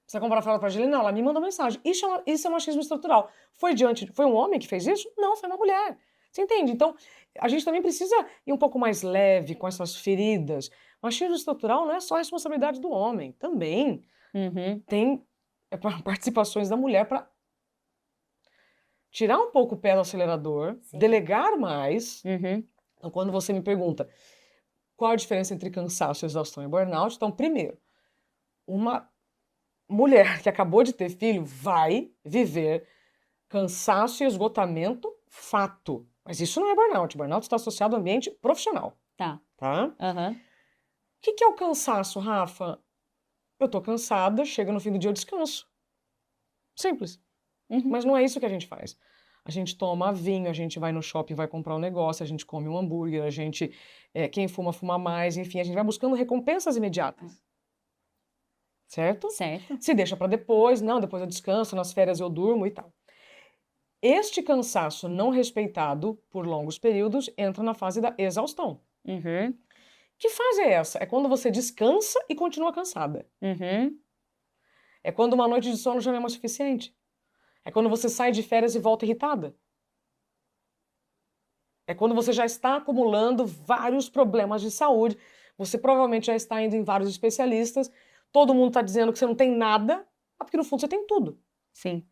precisa comprar fralda para a Angelina? Não, ela me mandou mensagem. Isso é machismo estrutural. Foi um homem que fez isso? Não, foi uma mulher. Você entende? Então, a gente também precisa ir um pouco mais leve com essas feridas. Machismo estrutural não é só a responsabilidade do homem. Também tem participações da mulher para tirar um pouco o pé do acelerador, Sim. delegar mais. Uhum. Então, quando você me pergunta qual a diferença entre cansaço, exaustão e burnout, então, primeiro, uma mulher que acabou de ter filho vai viver cansaço e esgotamento, fato. Mas isso não é burnout. Burnout está associado ao ambiente profissional, Tá. tá? Aham. O que é o cansaço, Rafa? Eu tô cansada, chega no fim do dia eu descanso. Simples. Uhum. Mas não é isso que a gente faz. A gente toma vinho, a gente vai no shopping, vai comprar um negócio, a gente come um hambúrguer, a gente, quem fuma, fuma mais, enfim, a gente vai buscando recompensas imediatas. Certo? Certo. Se deixa para depois, não, depois eu descanso, nas férias eu durmo e tal. Este cansaço não respeitado por longos períodos entra na fase da exaustão. Uhum. Que fase é essa? É quando você descansa e continua cansada. Uhum. É quando uma noite de sono já não é mais suficiente. É quando você sai de férias e volta irritada. É quando você já está acumulando vários problemas de saúde. Você provavelmente já está indo em vários especialistas. Todo mundo está dizendo que você não tem nada, porque no fundo você tem tudo. Sim.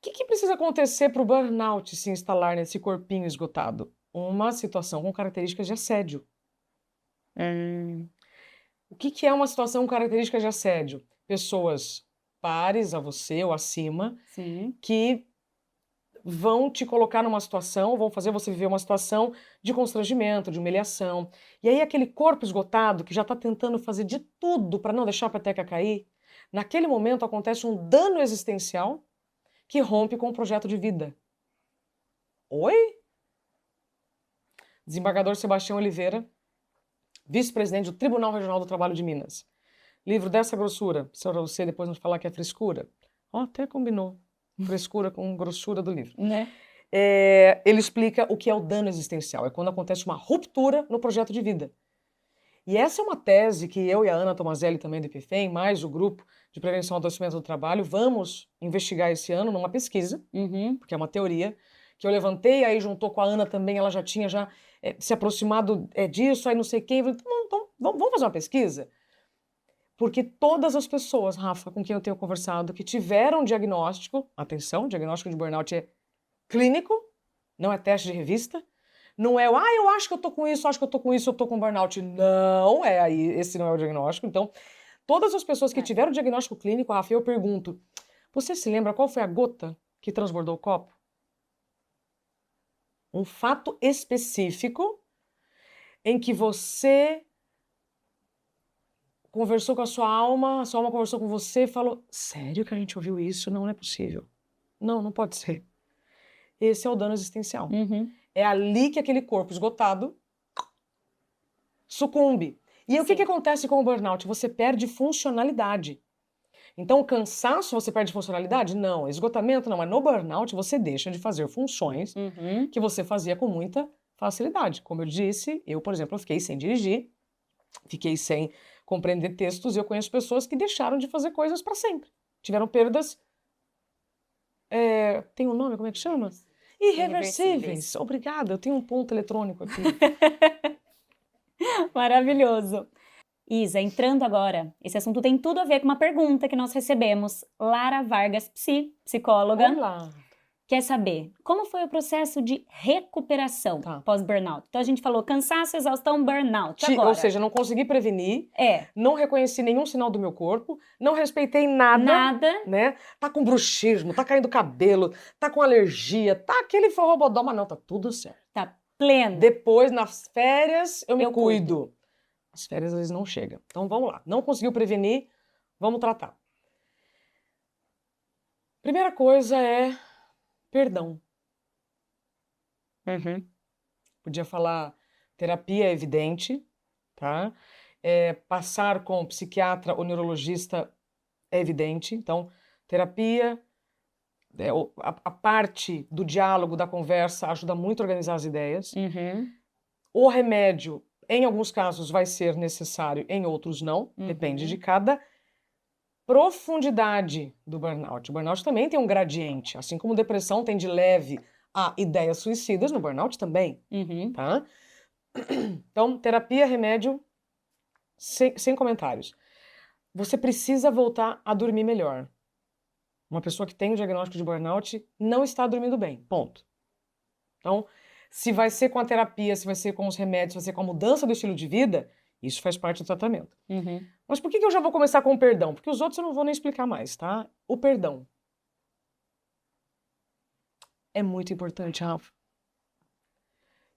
O que precisa acontecer para o burnout se instalar nesse corpinho esgotado? Uma situação com características de assédio. O que é uma situação com características de assédio? Pessoas pares a você ou acima Sim. que vão te colocar numa situação, vão fazer você viver uma situação de constrangimento, de humilhação. E aí aquele corpo esgotado que já está tentando fazer de tudo para não deixar a peteca cair, naquele momento acontece um dano existencial que rompe com o projeto de vida. Oi? Desembargador Sebastião Oliveira, vice-presidente do Tribunal Regional do Trabalho de Minas. Livro dessa grossura, se você depois não falar que é frescura. Ó, até combinou. Frescura com grossura do livro. Né? Ele explica o que é o dano existencial. É quando acontece uma ruptura no projeto de vida. E essa é uma tese que eu e a Ana Tomazelli, também do IPFEM, mais o grupo de prevenção ao adoecimento do trabalho, vamos investigar esse ano numa pesquisa, porque é uma teoria, que eu levantei, aí juntou com a Ana também, ela já tinha se aproximado disso, aí não sei quem. Então, vamos fazer uma pesquisa? Porque todas as pessoas, Rafa, com quem eu tenho conversado, que tiveram diagnóstico, atenção, diagnóstico de burnout é clínico, não é teste de revista, não é, eu acho que eu tô com isso, acho que eu tô com isso, eu tô com burnout. Não, esse não é o diagnóstico. Então, todas as pessoas que tiveram diagnóstico clínico, Rafa, eu pergunto, você se lembra qual foi a gota que transbordou o copo? Um fato específico em que você conversou com a sua alma conversou com você e falou, sério que a gente ouviu isso? Não é possível. Não pode ser. Esse é o dano existencial. É ali que aquele corpo esgotado sucumbe. E o que acontece com o burnout? Você perde funcionalidade. Então, o cansaço, você perde funcionalidade? Não. Esgotamento, não. Mas no burnout, você deixa de fazer funções que você fazia com muita facilidade. Como eu disse, eu, por exemplo, fiquei sem dirigir, fiquei sem compreender textos, e eu conheço pessoas que deixaram de fazer coisas para sempre. Tiveram perdas... tem um nome, como é que chama? Irreversíveis. Obrigada, eu tenho um ponto eletrônico aqui. Maravilhoso. Isa, entrando agora, esse assunto tem tudo a ver com uma pergunta que nós recebemos. Lara Vargas, psicóloga, Olá. quer saber como foi o processo de recuperação pós-burnout. Então a gente falou cansaço, exaustão, burnout. Agora, ou seja, não consegui prevenir, não reconheci nenhum sinal do meu corpo, não respeitei nada, né? Tá com bruxismo, tá caindo cabelo, tá com alergia, tá aquele forrobodó, mas não, tá tudo certo. Tá pleno. Depois, nas férias, eu me cuido. As férias, às vezes, não chegam. Então, vamos lá. Não conseguiu prevenir, vamos tratar. Primeira coisa é perdão. Podia falar terapia é evidente, tá? Passar com o psiquiatra ou neurologista é evidente. Então, terapia, a parte do diálogo, da conversa, ajuda muito a organizar as ideias. O remédio, em alguns casos, vai ser necessário, em outros não. Depende de cada profundidade do burnout. O burnout também tem um gradiente. Assim como depressão tem de leve a ideias suicidas, no burnout também. Tá? Então, terapia, remédio, sem comentários. Você precisa voltar a dormir melhor. Uma pessoa que tem o diagnóstico de burnout não está dormindo bem, ponto. Então, se vai ser com a terapia, se vai ser com os remédios, se vai ser com a mudança do estilo de vida, isso faz parte do tratamento. Uhum. Mas por que eu já vou começar com o perdão? Porque os outros eu não vou nem explicar mais, tá? O perdão. É muito importante, Rafa.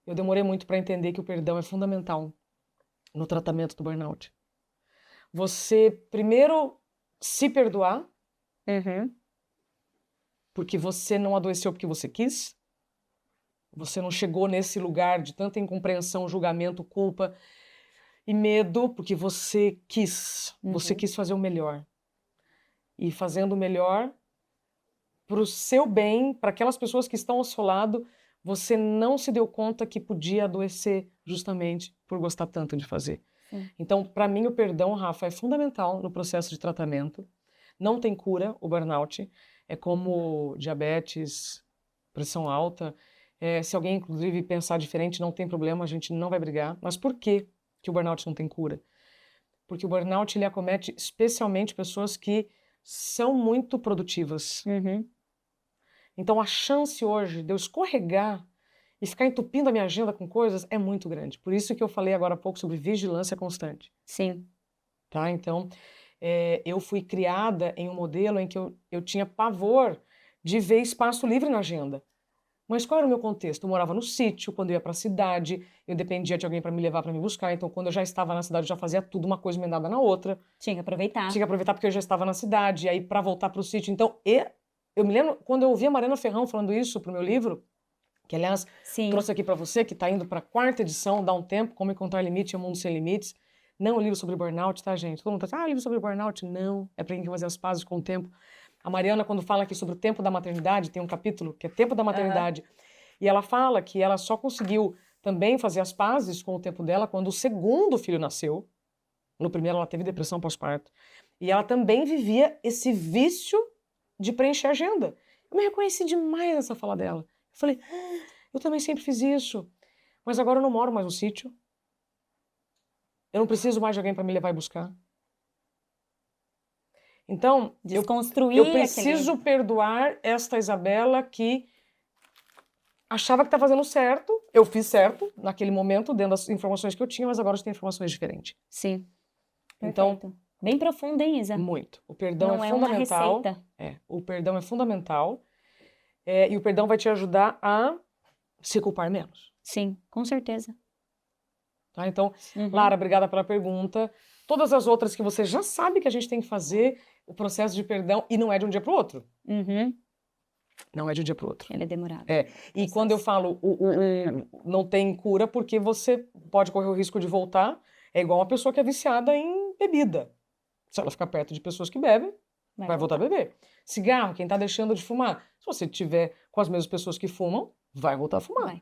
Eu demorei muito para entender que o perdão é fundamental no tratamento do burnout. Você, primeiro, se perdoar, porque você não adoeceu porque você quis. Você não chegou nesse lugar de tanta incompreensão, julgamento, culpa e medo, porque você quis. Você quis fazer o melhor. E fazendo o melhor para o seu bem, para aquelas pessoas que estão ao seu lado, você não se deu conta que podia adoecer justamente por gostar tanto de fazer. Sim. Então, para mim, o perdão, Rafa, é fundamental no processo de tratamento. Não tem cura o burnout. É como diabetes, pressão alta. Se alguém, inclusive, pensar diferente, não tem problema, a gente não vai brigar. Mas por que o burnout não tem cura? Porque o burnout ele acomete especialmente pessoas que são muito produtivas. Então, a chance hoje de eu escorregar e ficar entupindo a minha agenda com coisas é muito grande. Por isso que eu falei agora há pouco sobre vigilância constante. Sim. Tá? Então, eu fui criada em um modelo em que eu tinha pavor de ver espaço livre na agenda. Mas qual era o meu contexto? Eu morava no sítio, quando eu ia para a cidade, eu dependia de alguém para me levar, para me buscar. Então, quando eu já estava na cidade, eu já fazia tudo, uma coisa emendada na outra. Tinha que aproveitar. Tinha que aproveitar porque eu já estava na cidade, e aí para voltar para o sítio. Então, eu me lembro, quando eu ouvi a Mariana Ferrão falando isso para o meu livro, que, aliás, trouxe aqui para você, que está indo para a 4ª edição, Dá um Tempo, Como Encontrar Limite em um Mundo Sem Limites. Não o livro sobre burnout, tá, gente? Todo mundo tá livro sobre burnout? Não. É para quem quer fazer as pazes com o tempo. A Mariana, quando fala aqui sobre o tempo da maternidade, tem um capítulo que é Tempo da Maternidade. E ela fala que ela só conseguiu também fazer as pazes com o tempo dela quando o 2º filho nasceu. No primeiro ela teve depressão pós-parto. E ela também vivia esse vício de preencher a agenda. Eu me reconheci demais nessa fala dela. Eu falei, eu também sempre fiz isso. Mas agora eu não moro mais no sítio. Eu não preciso mais de alguém para me levar e buscar. Então, desconstruir eu preciso perdoar esta Isabela que achava que está fazendo certo. Eu fiz certo naquele momento, dentro das informações que eu tinha, mas agora eu tenho informações diferentes. Sim. Então, perfeito. Bem profundo, hein, Isa? Muito. O perdão não é fundamental. Uma receita. O perdão é fundamental. E o perdão vai te ajudar a se culpar menos. Sim, com certeza. Tá? Então, Lara, obrigada pela pergunta. Todas as outras que você já sabe que a gente tem que fazer, o processo de perdão, e não é de um dia para o outro. Não é de um dia para o outro. Ele é demorado. E quando eu falo não tem cura, porque você pode correr o risco de voltar, é igual uma pessoa que é viciada em bebida. Se ela ficar perto de pessoas que bebem, vai voltar a beber. Cigarro, quem está deixando de fumar. Se você estiver com as mesmas pessoas que fumam, vai voltar a fumar.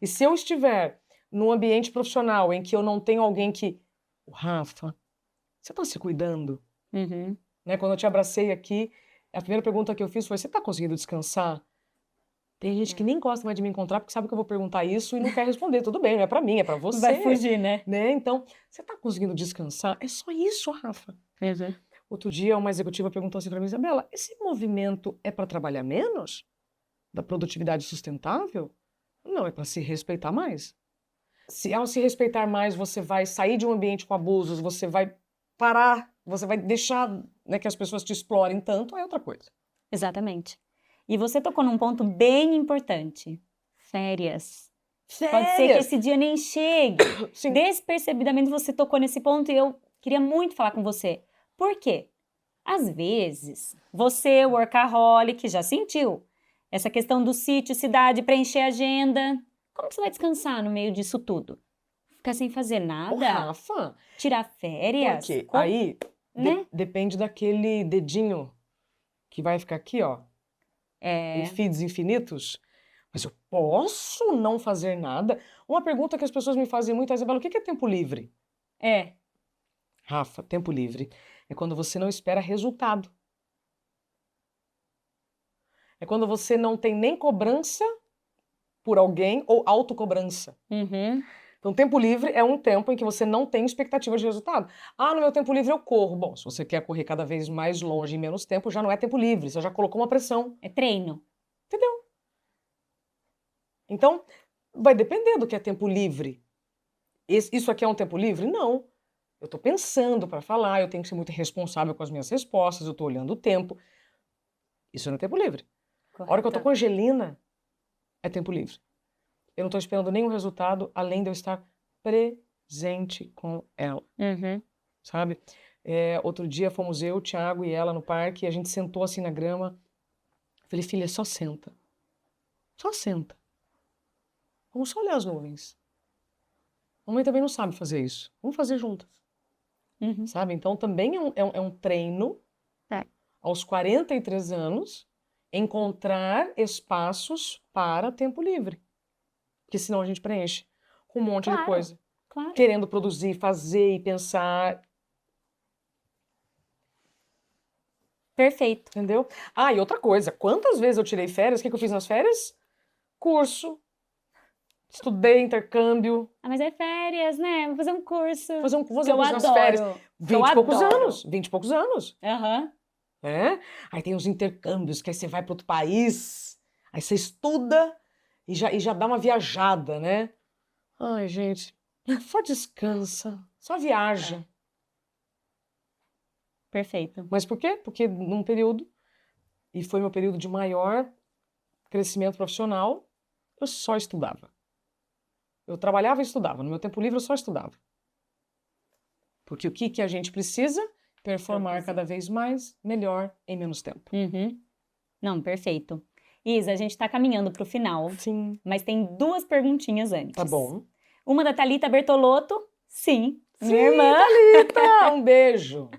E se eu estiver num ambiente profissional em que eu não tenho alguém que... Rafa, você está se cuidando? Né? Quando eu te abracei aqui, a primeira pergunta que eu fiz foi, você está conseguindo descansar? Tem gente que nem gosta mais de me encontrar porque sabe que eu vou perguntar isso e não quer responder. Tudo bem, não é para mim, é para você. Vai fugir, né? Então, você está conseguindo descansar? É só isso, Rafa. Outro dia, uma executiva perguntou assim para mim, Isabela, esse movimento é para trabalhar menos? Da produtividade sustentável? Não, é para se respeitar mais. Se ao se respeitar mais, você vai sair de um ambiente com abusos, você vai parar, você vai deixar, né, que as pessoas te explorem tanto, é outra coisa. Exatamente. E você tocou num ponto bem importante. Férias. Pode ser que esse dia nem chegue. Sim. Despercebidamente você tocou nesse ponto e eu queria muito falar com você. Por quê? Às vezes, você, workaholic, já sentiu essa questão do sítio, cidade, preencher a agenda. Como que você vai descansar no meio disso tudo? Ficar sem fazer nada? Rafa, tirar férias? Por quê? Aí, né? Depende daquele dedinho que vai ficar aqui, ó. Em feeds infinitos. Mas eu posso não fazer nada? Uma pergunta que as pessoas me fazem muito é, Isabela, o que é tempo livre? Rafa, tempo livre é quando você não espera resultado. É quando você não tem nem cobrança por alguém ou autocobrança. Então, tempo livre é um tempo em que você não tem expectativa de resultado. Ah, no meu tempo livre eu corro. Bom, se você quer correr cada vez mais longe em menos tempo, já não é tempo livre, você já colocou uma pressão. É treino. Entendeu? Então, vai depender do que é tempo livre. Isso aqui é um tempo livre? Não. Eu estou pensando para falar, eu tenho que ser muito responsável com as minhas respostas, eu estou olhando o tempo. Isso não é tempo livre. A hora que eu estou com a Angelina, é tempo livre. Eu não estou esperando nenhum resultado, além de eu estar presente com ela. Sabe? Outro dia fomos eu, o Thiago e ela no parque, e a gente sentou assim na grama. Falei, filha, só senta. Só senta. Vamos só olhar as nuvens. Mamãe também não sabe fazer isso. Vamos fazer juntas. Sabe? Então também é um treino, aos 43 anos, encontrar espaços para tempo livre. Porque senão a gente preenche com um monte de coisa. Claro. Querendo produzir, fazer e pensar. Perfeito. Entendeu? Ah, e outra coisa. Quantas vezes eu tirei férias? O que eu fiz nas férias? Curso. Estudei, intercâmbio. Ah, mas é férias, né? Vou fazer um curso. Fazer um que curso eu nas adoro. férias. Que 20 eu e poucos adoro. anos. 20 e poucos anos. Aí tem os intercâmbios, que aí você vai para outro país, aí você estuda e já dá uma viajada, né? Ai, gente, só descansa, só viaja. Perfeito. Mas por quê? Porque num período, e foi meu período de maior crescimento profissional, eu só estudava. Eu trabalhava e estudava. No meu tempo livre eu só estudava. Porque o que a gente precisa? Performar cada vez mais, melhor, em menos tempo. Não, perfeito. Isa, a gente está caminhando para o final. Sim. Mas tem 2 perguntinhas antes. Tá bom. Uma da Thalita Bertolotto. Sim, Sim, minha irmã. Thalita, um beijo.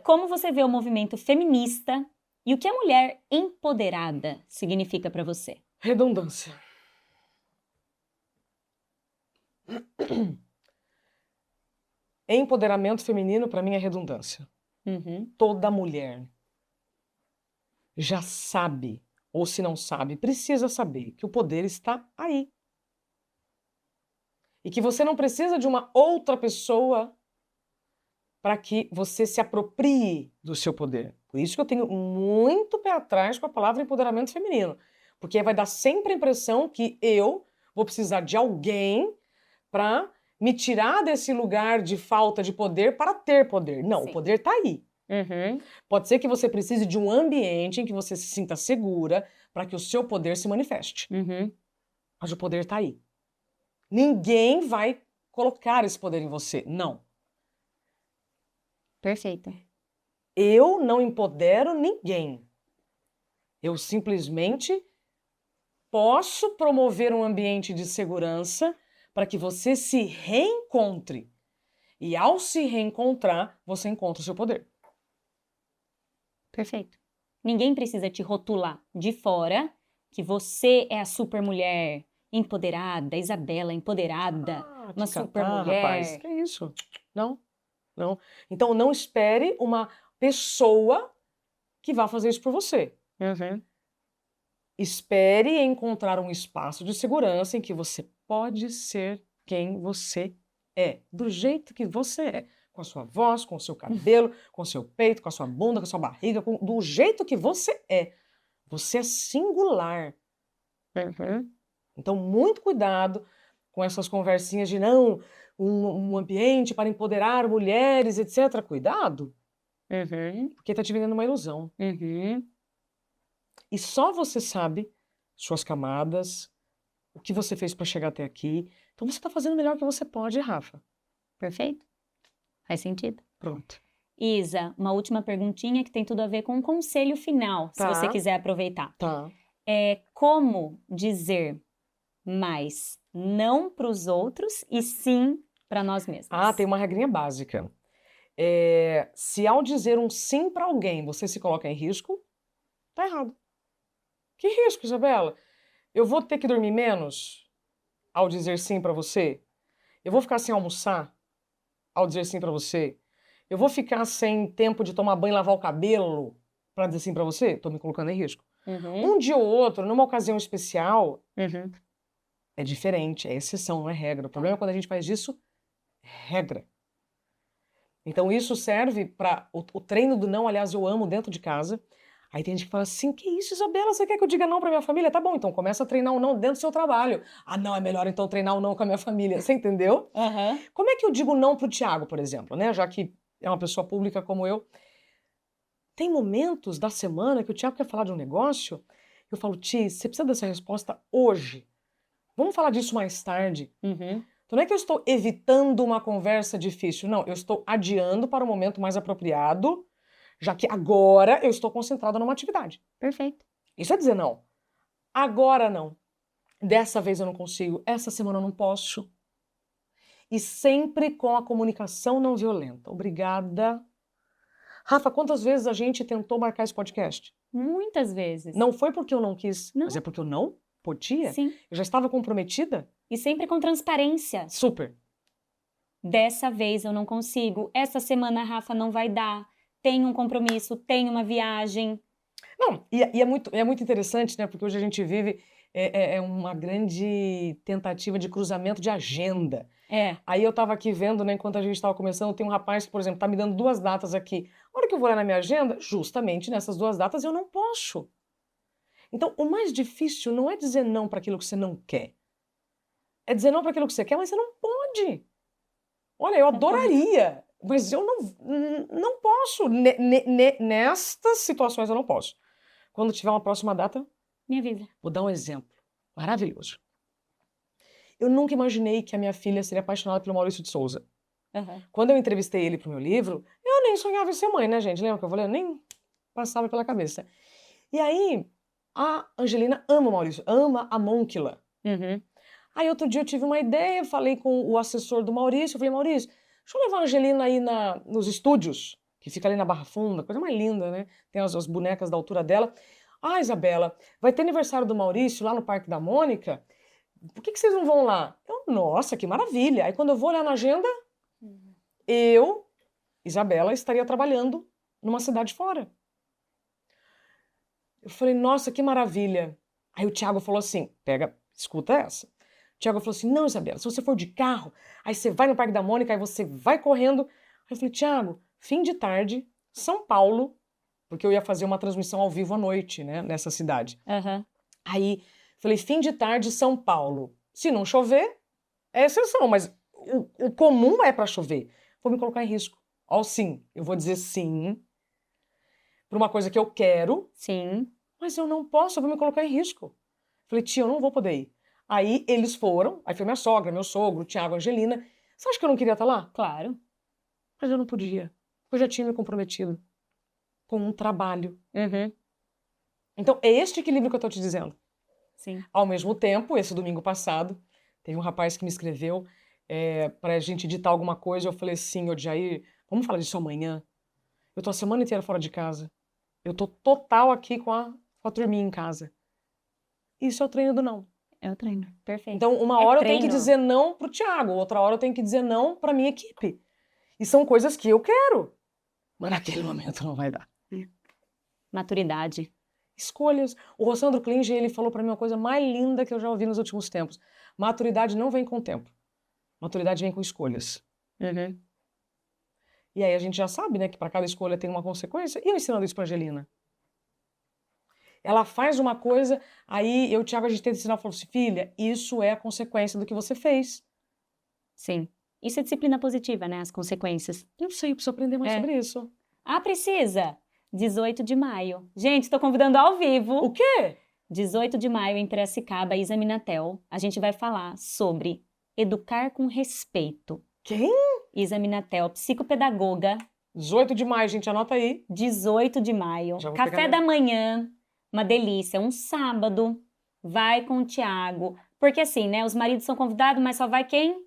Como você vê o movimento feminista e o que a mulher empoderada significa para você? Redundância. Empoderamento feminino, para mim, é redundância. Toda mulher já sabe, ou se não sabe, precisa saber que o poder está aí. E que você não precisa de uma outra pessoa para que você se aproprie do seu poder. Por isso que eu tenho muito pé atrás com a palavra empoderamento feminino. Porque vai dar sempre a impressão que eu vou precisar de alguém para me tirar desse lugar de falta de poder para ter poder. Não, Sim. O poder está aí. Pode ser que você precise de um ambiente em que você se sinta segura para que o seu poder se manifeste. Mas o poder está aí. Ninguém vai colocar esse poder em você. Não. Perfeito. Eu não empodero ninguém. Eu simplesmente posso promover um ambiente de segurança para que você se reencontre. E ao se reencontrar, você encontra o seu poder. Perfeito. Ninguém precisa te rotular de fora que você é a supermulher empoderada, Isabela empoderada, uma supermulher. Rapaz, que isso? Não. Então não espere uma pessoa que vá fazer isso por você. Espere encontrar um espaço de segurança em que você pode ser quem você é, do jeito que você é, com a sua voz, com o seu cabelo, com o seu peito, com a sua bunda, com a sua barriga, do jeito que você é. Você é singular. Então, muito cuidado com essas conversinhas de não, um ambiente para empoderar mulheres, etc. Cuidado, porque está te vendendo uma ilusão. E só você sabe suas camadas, o que você fez para chegar até aqui. Então você está fazendo o melhor que você pode, Rafa. Perfeito. Faz sentido. Pronto. Isa, uma última perguntinha que tem tudo a ver com um conselho final, se você quiser aproveitar. Tá. Como dizer mais não para os outros e sim para nós mesmos? Tem uma regrinha básica. Se ao dizer um sim para alguém você se coloca em risco, tá errado. Que risco, Isabela? Eu vou ter que dormir menos ao dizer sim para você? Eu vou ficar sem almoçar ao dizer sim para você? Eu vou ficar sem tempo de tomar banho e lavar o cabelo para dizer sim para você? Tô me colocando em risco. Um dia ou outro, numa ocasião especial, É diferente, é exceção, não é regra. O problema é quando a gente faz disso regra. Então isso serve para o treino do não, aliás, eu amo dentro de casa. Aí tem gente que fala assim, que isso, Isabela, você quer que eu diga não para minha família? Tá bom, então começa a treinar o não dentro do seu trabalho. Ah, não, é melhor então treinar o não com a minha família. Você entendeu? Aham. Como é que eu digo não pro Thiago, por exemplo, né? Já que é uma pessoa pública como eu. Tem momentos da semana que o Thiago quer falar de um negócio, eu falo, Ti, você precisa dessa resposta hoje. Vamos falar disso mais tarde. Uhum. Então não é que eu estou evitando uma conversa difícil, não. Eu estou adiando para o momento mais apropriado, já que agora eu estou concentrada numa atividade. Perfeito. Isso é dizer não. Agora não. Dessa vez eu não consigo. Essa semana eu não posso. E sempre com a comunicação não violenta. Obrigada. Rafa, quantas vezes a gente tentou marcar esse podcast? Muitas vezes. Não foi porque eu não quis, Não. mas é porque eu não podia. Sim. Eu já estava comprometida. E sempre com transparência. Super. Dessa vez eu não consigo. Essa semana a Rafa não vai dar. Tem um compromisso, tem uma viagem. Não, e é muito interessante, né? Porque hoje a gente vive uma grande tentativa de cruzamento de agenda. É. Aí eu estava aqui vendo, né, enquanto a gente estava começando, tem um rapaz que, por exemplo, está me dando 2 datas aqui. A hora que eu vou olhar na minha agenda, justamente nessas 2 datas eu não posso. Então, o mais difícil não é dizer não para aquilo que você não quer. É dizer não para aquilo que você quer, mas você não pode. Olha, eu adoraria, mas eu não posso. Nestas situações eu não posso. Quando tiver uma próxima data, Me avisa. vou dar um exemplo maravilhoso. Eu nunca imaginei que a minha filha seria apaixonada pelo Maurício de Souza. Uhum. Quando eu entrevistei ele pro meu livro, eu nem sonhava em ser mãe, né, gente? Lembra que eu falei? Eu nem passava pela cabeça. E aí, a Angelina ama o Maurício, ama a Mônquila. Uhum. Aí outro dia eu tive uma ideia, falei com o assessor do Maurício, eu falei, Maurício, deixa eu levar a Angelina aí nos estúdios, que fica ali na Barra Funda, coisa mais linda, né? Tem as bonecas da altura dela. Ah, Isabela, vai ter aniversário do Maurício lá no Parque da Mônica, por que vocês não vão lá? Eu, nossa, que maravilha. Aí quando eu vou olhar na agenda, eu, Isabela, estaria trabalhando numa cidade fora. Eu falei, nossa, que maravilha. Aí o Thiago falou assim, escuta essa. O Thiago falou assim, não, Isabela, se você for de carro, aí você vai no Parque da Mônica, aí você vai correndo. Aí eu falei, Thiago, fim de tarde, São Paulo, porque eu ia fazer uma transmissão ao vivo à noite, né, nessa cidade. Uhum. Aí falei, fim de tarde, São Paulo. Se não chover, é exceção, mas o comum é para chover. Vou me colocar em risco. Ó, sim, eu vou dizer sim para uma coisa que eu quero, Sim. mas eu não posso, eu vou me colocar em risco. Falei, tia, eu não vou poder ir. Aí eles foram, aí foi minha sogra, meu sogro, Thiago, Angelina. Você acha que eu não queria estar lá? Claro. Mas eu não podia. Eu já tinha me comprometido com um trabalho. Uhum. Então, é este equilíbrio que eu estou te dizendo. Sim. Ao mesmo tempo, esse domingo passado, teve um rapaz que me escreveu para a gente editar alguma coisa. Eu falei assim, ô Jair, vamos falar disso amanhã? Eu tô a semana inteira fora de casa. Eu tô total aqui com a turminha em casa. Isso é o treino do não. É o treino. Perfeito. Então, uma hora eu tenho que dizer não pro Thiago, outra hora eu tenho que dizer não pra minha equipe. E são coisas que eu quero. Mas naquele momento não vai dar. Maturidade. Escolhas. O Rossandro Klinger, ele falou pra mim uma coisa mais linda que eu já ouvi nos últimos tempos. Maturidade não vem com o tempo. Maturidade vem com escolhas. Uhum. E aí a gente já sabe, né, que para cada escolha tem uma consequência. E eu ensinando isso pra Angelina. Ela faz uma coisa, aí eu e o Thiago, a gente tenta ensinar, falou assim, filha, isso é a consequência do que você fez. Sim. Isso é disciplina positiva, né? As consequências. Eu sei, eu preciso aprender mais sobre isso. Ah, precisa? 18 de maio. Gente, estou convidando ao vivo. O quê? 18 de maio em Piracicaba, Isa Minatel. A gente vai falar sobre educar com respeito. Quem? Isa Minatel, psicopedagoga. 18 de maio, gente, anota aí. 18 de maio. Já vou Café pegar da manhã, uma delícia. Um sábado, vai com o Thiago. Porque assim, né, os maridos são convidados, mas só vai quem?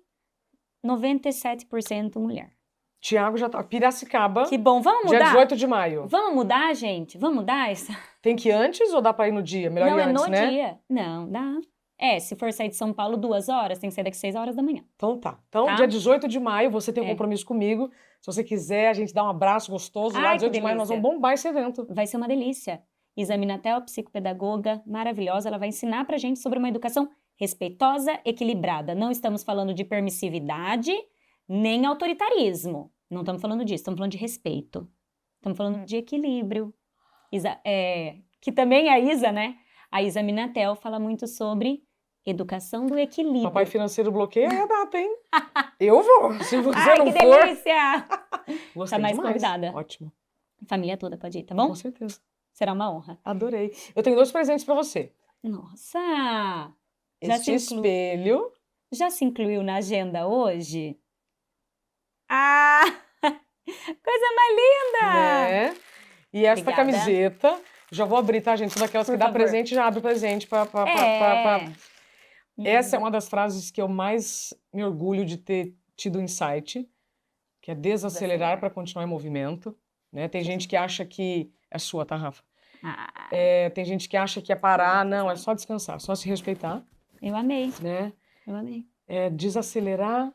97% mulher. Thiago já tá. Piracicaba. Que bom, vamos mudar? Dia 18 de maio. Vamos mudar, gente? Vamos mudar essa? Tem que ir antes ou dá pra ir no dia? Melhor Não, ir é antes, no né? dia. Não, dá. Se for sair de São Paulo 2 horas, tem que sair daqui 6 horas da manhã. Então tá. Então, Tá? dia 18 de maio, você tem um compromisso comigo. Se você quiser, a gente dá um abraço gostoso. Lá, Ai, 18 que de maio, nós delícia. vamos bombar esse evento. Vai ser uma delícia. Isa Minatel, psicopedagoga maravilhosa, ela vai ensinar pra gente sobre uma educação respeitosa, equilibrada. Não estamos falando de permissividade, nem autoritarismo. Não estamos falando disso, estamos falando de respeito. Estamos falando de equilíbrio. Que também a Isa, né? A Isa Minatel fala muito sobre educação do equilíbrio. Papai financeiro bloqueia a data, hein? Eu vou. Se você Ai, não que for... delícia! Gostei Tá mais demais. convidada. Ótimo. A família toda pode ir, tá bom? Com certeza. Será uma honra. Adorei. Eu tenho 2 presentes pra você. Nossa! Este espelho. Já se incluiu na agenda hoje? Ah! Coisa mais linda! Né? E esta Obrigada. camiseta, já vou abrir, tá, gente? Sou daquelas Por que dá favor. presente, já abre presente. Essa é uma das frases que eu mais me orgulho de ter tido insight, que é desacelerar para continuar em movimento. Né? Tem gente que acha que... É sua, tá, Rafa? Tem gente que acha que é parar. Não, é só descansar, só se respeitar. Eu amei, Né? eu amei. Desacelerar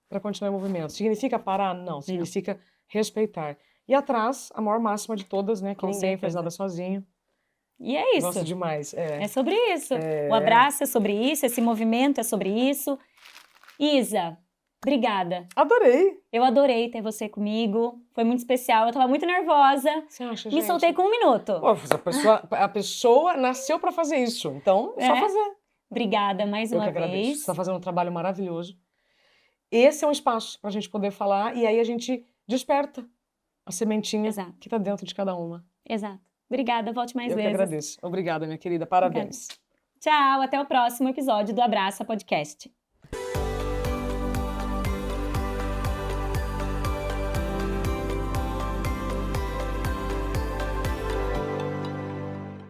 para continuar em movimento. Significa parar? Não, significa respeitar. E atrás, a maior máxima de todas, né? Que Com ninguém faz certeza. nada sozinho. E é isso. Gosto demais. É sobre isso. O abraço é sobre isso, esse movimento é sobre isso. Isa, obrigada. Adorei. Eu adorei ter você comigo. Foi muito especial. Eu tava muito nervosa. Você acha, Me gente? soltei com 1 minuto. Pô, a pessoa nasceu para fazer isso. Então, é só fazer. Obrigada mais Eu uma que agradeço. Você vez. está fazendo um trabalho maravilhoso. Esse é um espaço para a gente poder falar e aí a gente desperta a sementinha Exato. que está dentro de cada uma. Exato. Obrigada, volte mais Eu que vezes. agradeço. Obrigada, minha querida. Parabéns. Tchau, até o próximo episódio do Abraça Podcast.